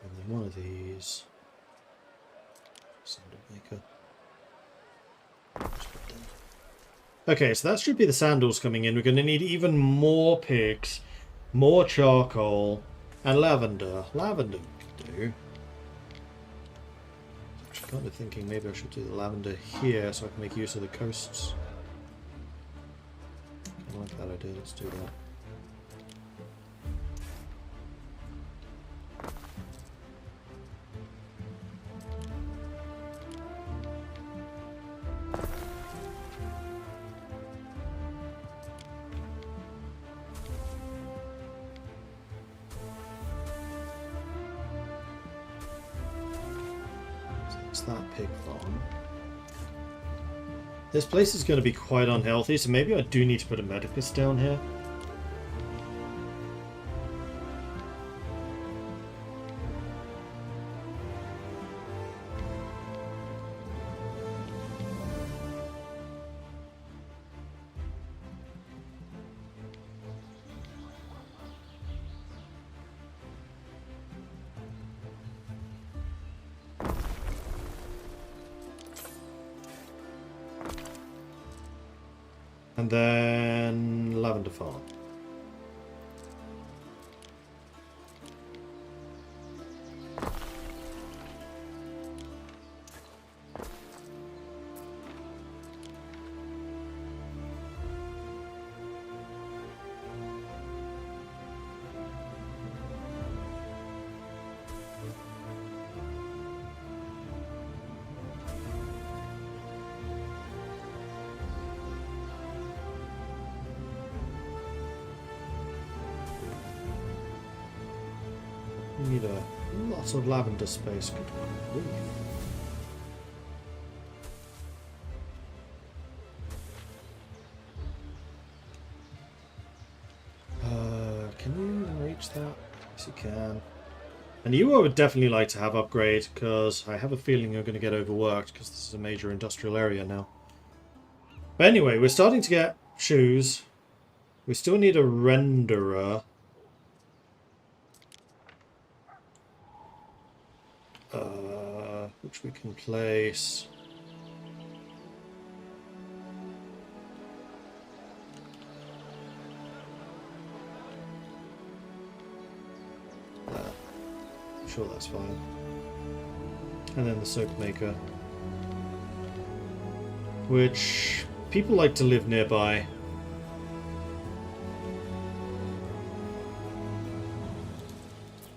And then one of these. Sandal maker. Okay, so that should be the sandals coming in. We're going to need even more pigs, more charcoal, and lavender. Lavender we can do. I'm kind of thinking maybe I should do the lavender here so I can make use of the coasts. I like that idea. Let's do that. It's that pig farm. This place is going to be quite unhealthy, so maybe I do need to put a medicus down here. And then lavender farm. We need a lot of lavender space. Good grief. Can you reach that? Yes, you can. And you I would definitely like to have upgrade, because I have a feeling you're going to get overworked, because this is a major industrial area now. But anyway, we're starting to get shoes. We still need a renderer. Which we can place. There. I'm sure that's fine. And then the soap maker. Which people like to live nearby.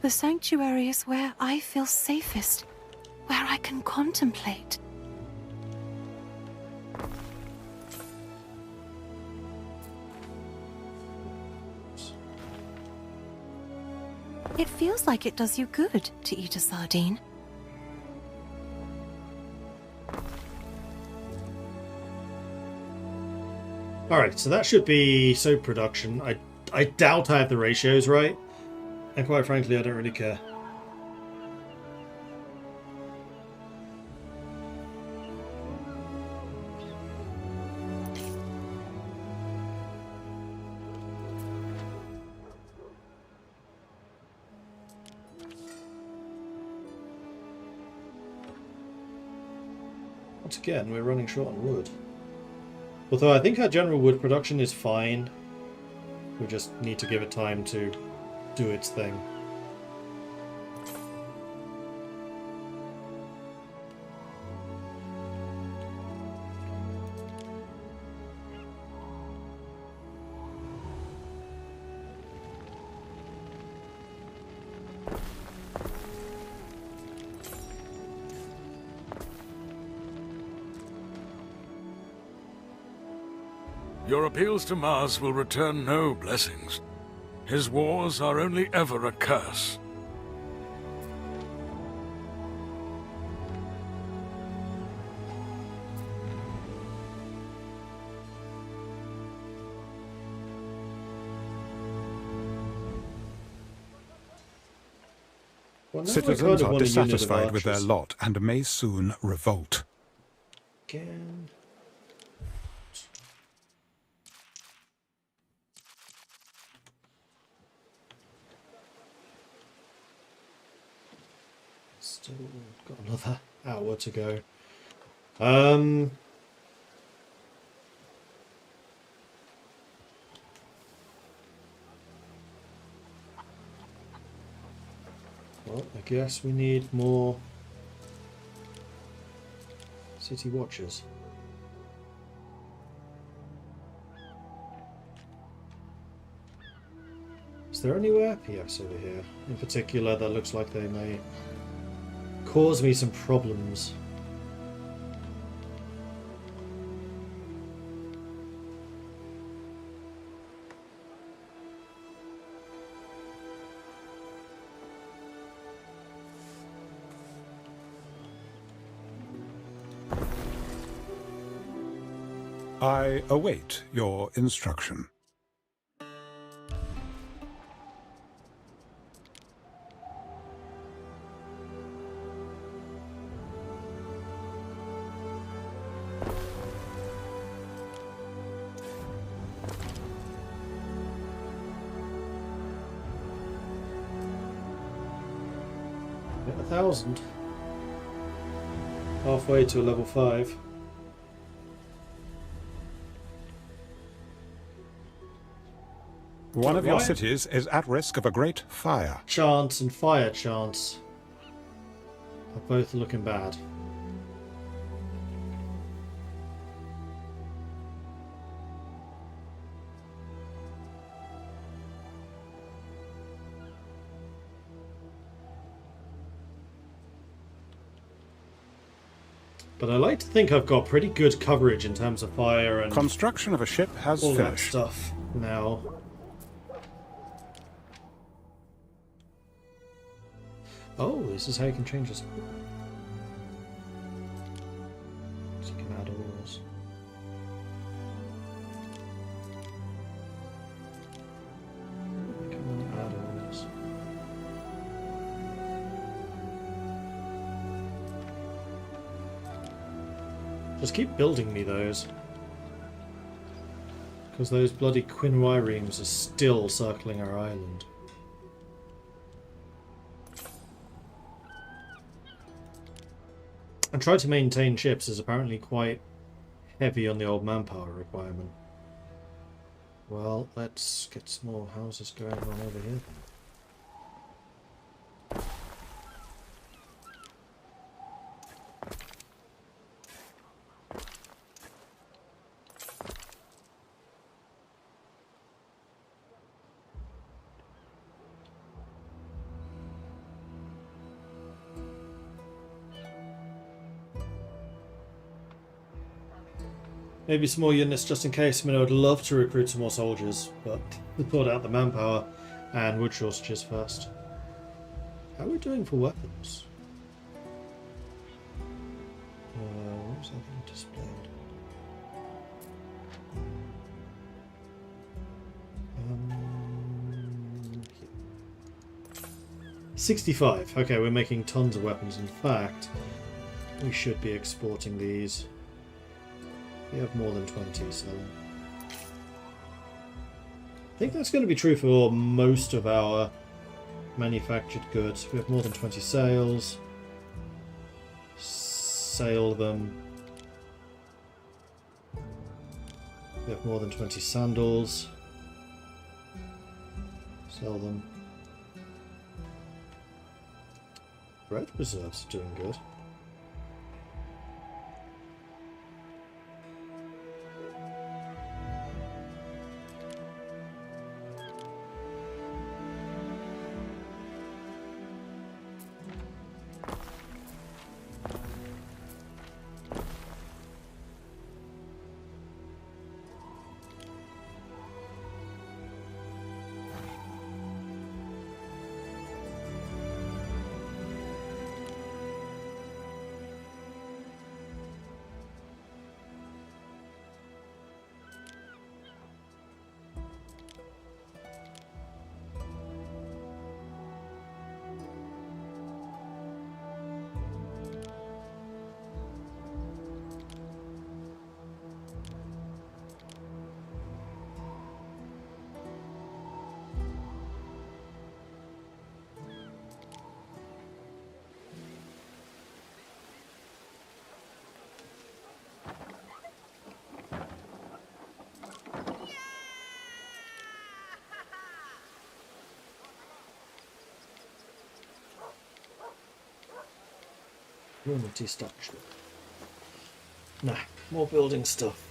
The sanctuary is where I feel safest, where I can contemplate. It feels like it does you good to eat a sardine. Alright, so that should be soap production. I doubt I have the ratios right. And quite frankly, I don't really care. Once again, we're running short on wood. Although I think our general wood production is fine. We just need to give it time to do its thing. Your appeals to Mars will return no blessings. His wars are only ever a curse. Well, Citizens are dissatisfied with their lot and may soon revolt. Again. Still got another hour to go. Well, I guess we need more city watchers. Is there anywhere? Yes, over here. In particular, that looks like they may cause me some problems. I await your instruction. Get 1,000. Halfway to a level 5. One of your cities is at risk of a great fire. Chance and fire chance are both looking bad. But I like to think I've got pretty good coverage in terms of fire and Construction of a ship has all that finished. stuff now. Oh, this is how you can change this. So you can add ores. Come on, add ores. Just keep building me those. Because those bloody quinwiremes are still circling our island. And try to maintain ships is apparently quite heavy on the old manpower requirement. Well, let's get some more houses going on over here. Maybe some more units just in case. I mean, I would love to recruit some more soldiers, but we sort out the manpower and wood shortages first. How are we doing for weapons? What was that thing displayed? 65. Okay, we're making tons of weapons. In fact, we should be exporting these. We have more than 20, so I think that's going to be true for most of our manufactured goods. We have more than 20 sales. Sale them. We have more than 20 sandals. Sell them. Bread reserves are doing good. Unity structure. Nah, more building stuff.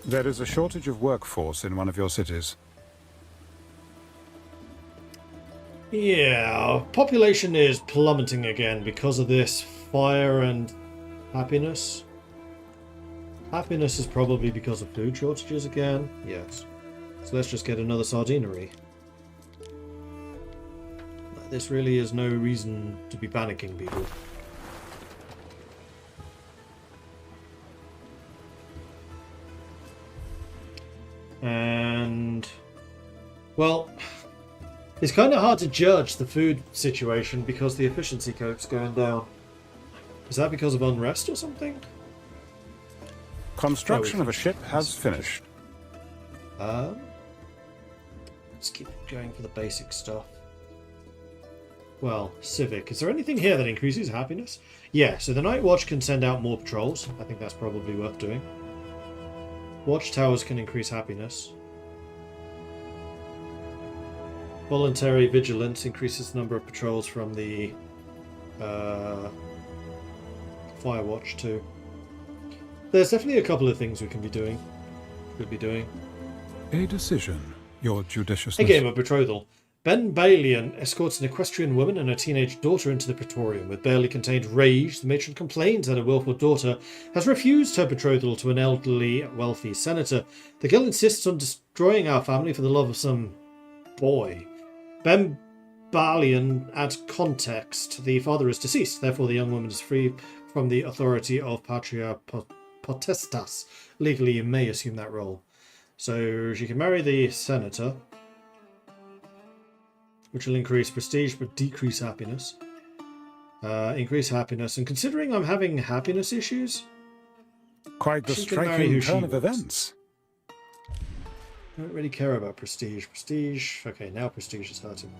There is a shortage of workforce in one of your cities. Yeah, population is plummeting again because of this fire and happiness. Happiness is probably because of food shortages again. Yes. So let's just get another sardinery. This really is no reason to be panicking, people. And, well, it's kind of hard to judge the food situation because the efficiency keeps going down. Is that because of unrest or something? Construction of a ship has finished. Let's keep going for the basic stuff. Well, civic. Is there anything here that increases happiness? Yeah, so the Night Watch can send out more patrols. I think that's probably worth doing. Watchtowers can increase happiness. Voluntary vigilance increases the number of patrols from the Fire Watch too. There's definitely a couple of things we can be doing. Could be doing. A decision, your judiciousness. A game of betrothal. Ben Balian escorts an equestrian woman and her teenage daughter into the Praetorium. With barely contained rage, the matron complains that her willful daughter has refused her betrothal to an elderly, wealthy senator. The girl insists on destroying our family for the love of some boy. Ben Balian adds context. The father is deceased, therefore the young woman is free from the authority of Patria Potestas. Legally, you may assume that role. So she can marry the senator, which will increase prestige but decrease happiness. Increase happiness. And considering I'm having happiness issues... Quite the striking turn of events. I don't really care about prestige. Prestige... Okay, now prestige is hurting.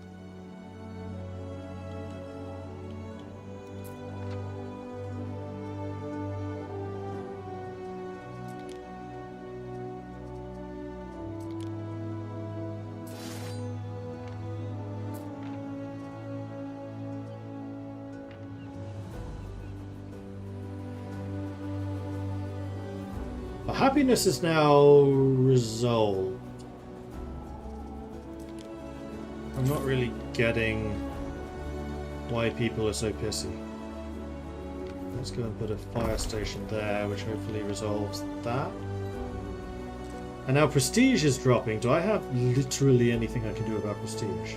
Happiness is now resolved. I'm not really getting why people are so pissy. Let's go and put a fire station there, which hopefully resolves that. And now prestige is dropping. Do I have literally anything I can do about prestige?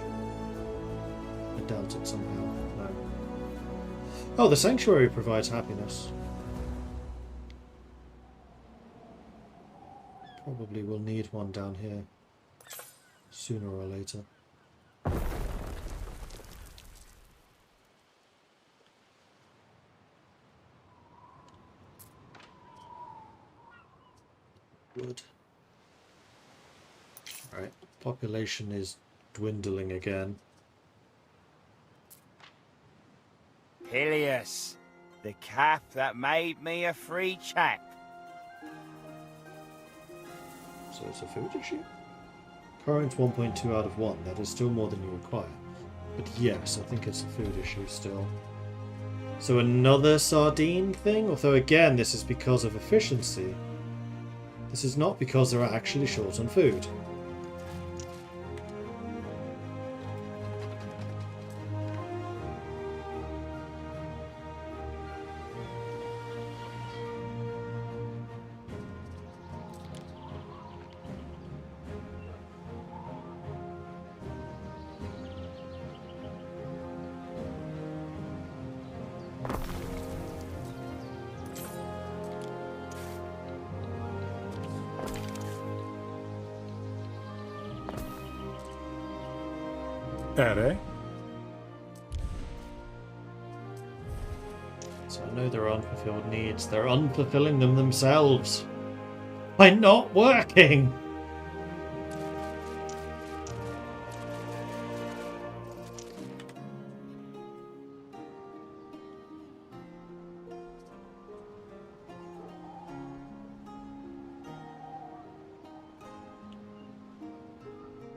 I doubt it somehow. No. Oh, the sanctuary provides happiness. Probably will need one down here sooner or later. Wood. Alright, population is dwindling again. Peleus, the cap that made me a free chap. So it's a food issue? Current 1.2 out of 1. That is still more than you require. But yes, I think it's a food issue still. So another sardine thing? Although again, this is because of efficiency. This is not because they're actually short on food. Ere? So I know there are unfulfilled needs. They're unfulfilling them themselves. By not working!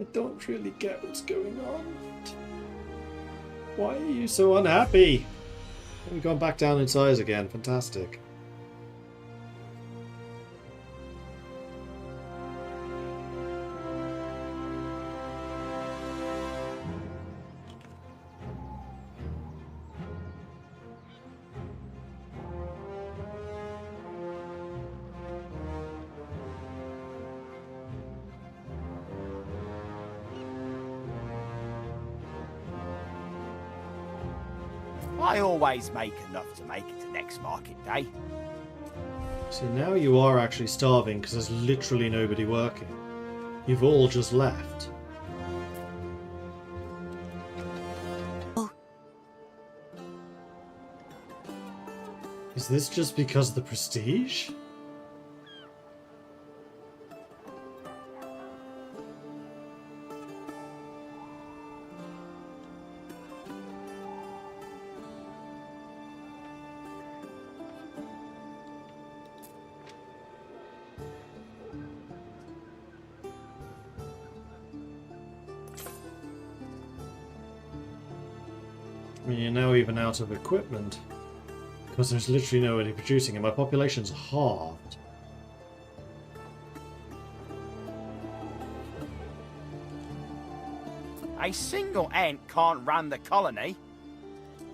I don't really get what's going on. Why are you so unhappy? We've gone back down in size again. Fantastic. I always make enough to make it to next market day. So now you are actually starving because there's literally nobody working. You've all just left. Oh. Is this just because of the prestige? I mean, you're now even out of equipment. Because there's literally nobody producing and my population's halved. A single ant can't run the colony.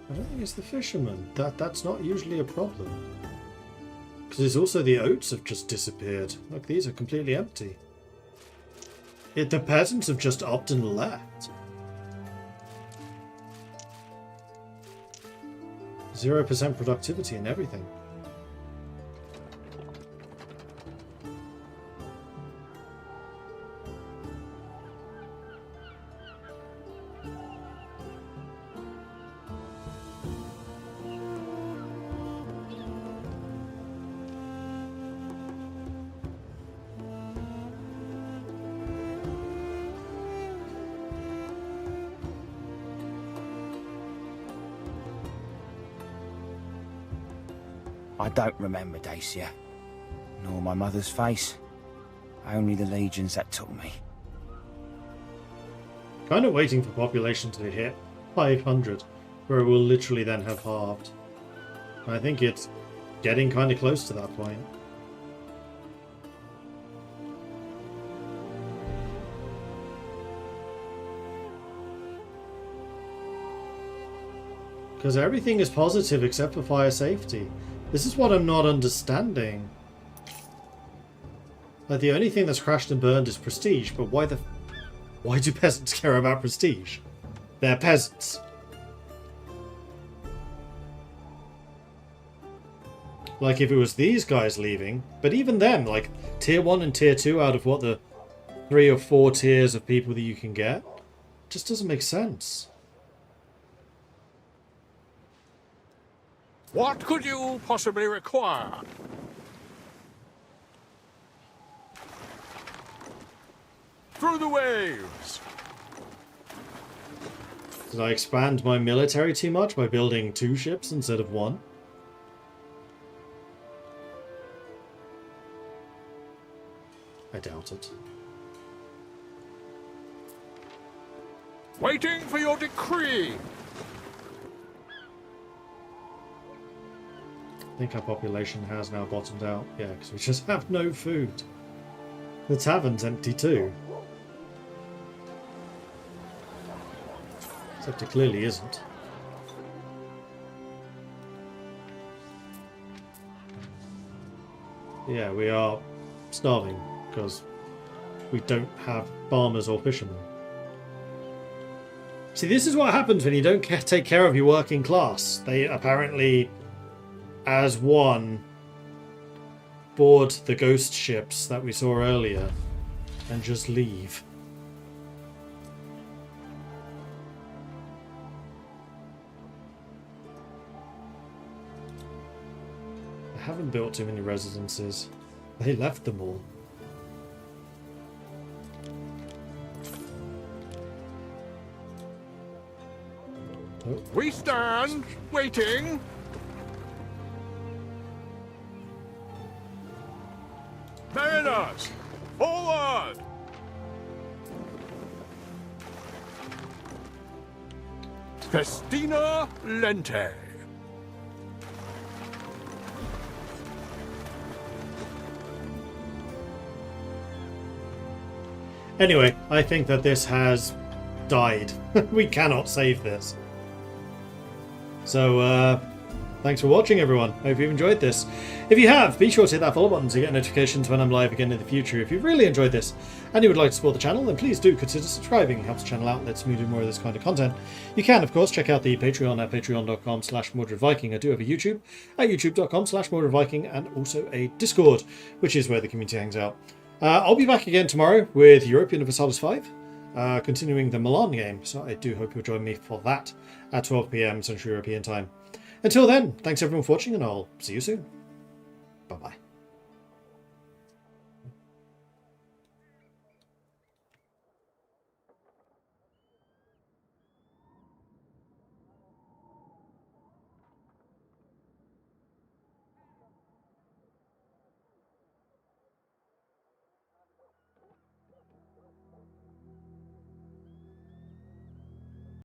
I don't think it's the fishermen. That's not usually a problem. Because there's also the oats have just disappeared. Look, these are completely empty. The peasants have just upped and left. 0% productivity and everything. I don't remember Dacia, nor my mother's face. Only the legions that took me. Kind of waiting for population to hit 500, where it will literally then have halved. I think it's getting kind of close to that point. Because everything is positive except for fire safety. This is what I'm not understanding. Like, the only thing that's crashed and burned is prestige, but why do peasants care about prestige? They're peasants. Like, if it was these guys leaving, but even them, like, tier 1 and tier 2 out of what, the 3 or 4 tiers of people that you can get, just doesn't make sense. What could you possibly require? Through the waves! Did I expand my military too much by building 2 ships instead of 1? I doubt it. Waiting for your decree! I think our population has now bottomed out. Yeah, because we just have no food. The tavern's empty too. Except it clearly isn't. Yeah, we are starving because we don't have farmers or fishermen. See, this is what happens when you don't take care of your working class. They apparently, as one, board the ghost ships that we saw earlier and just leave. I haven't built too many residences. They left them all. Oh. We stand, waiting. Mariners, forward! Festina Lente. Anyway, I think that this has died. We cannot save this. So, thanks for watching, everyone. Hope you've enjoyed this. If you have, be sure to hit that follow button to get notifications when I'm live again in the future. If you've really enjoyed this and you would like to support the channel, then please do consider subscribing. It helps the channel out, lets me do more of this kind of content. You can, of course, check out the Patreon at patreon.com/MordredViking. I do have a YouTube at youtube.com/MordredViking and also a Discord, which is where the community hangs out. I'll be back again tomorrow with Europe Universalis 5, continuing the Milan game. So I do hope you'll join me for that at 12 PM Central European time. Until then, thanks everyone for watching, and I'll see you soon. Bye-bye.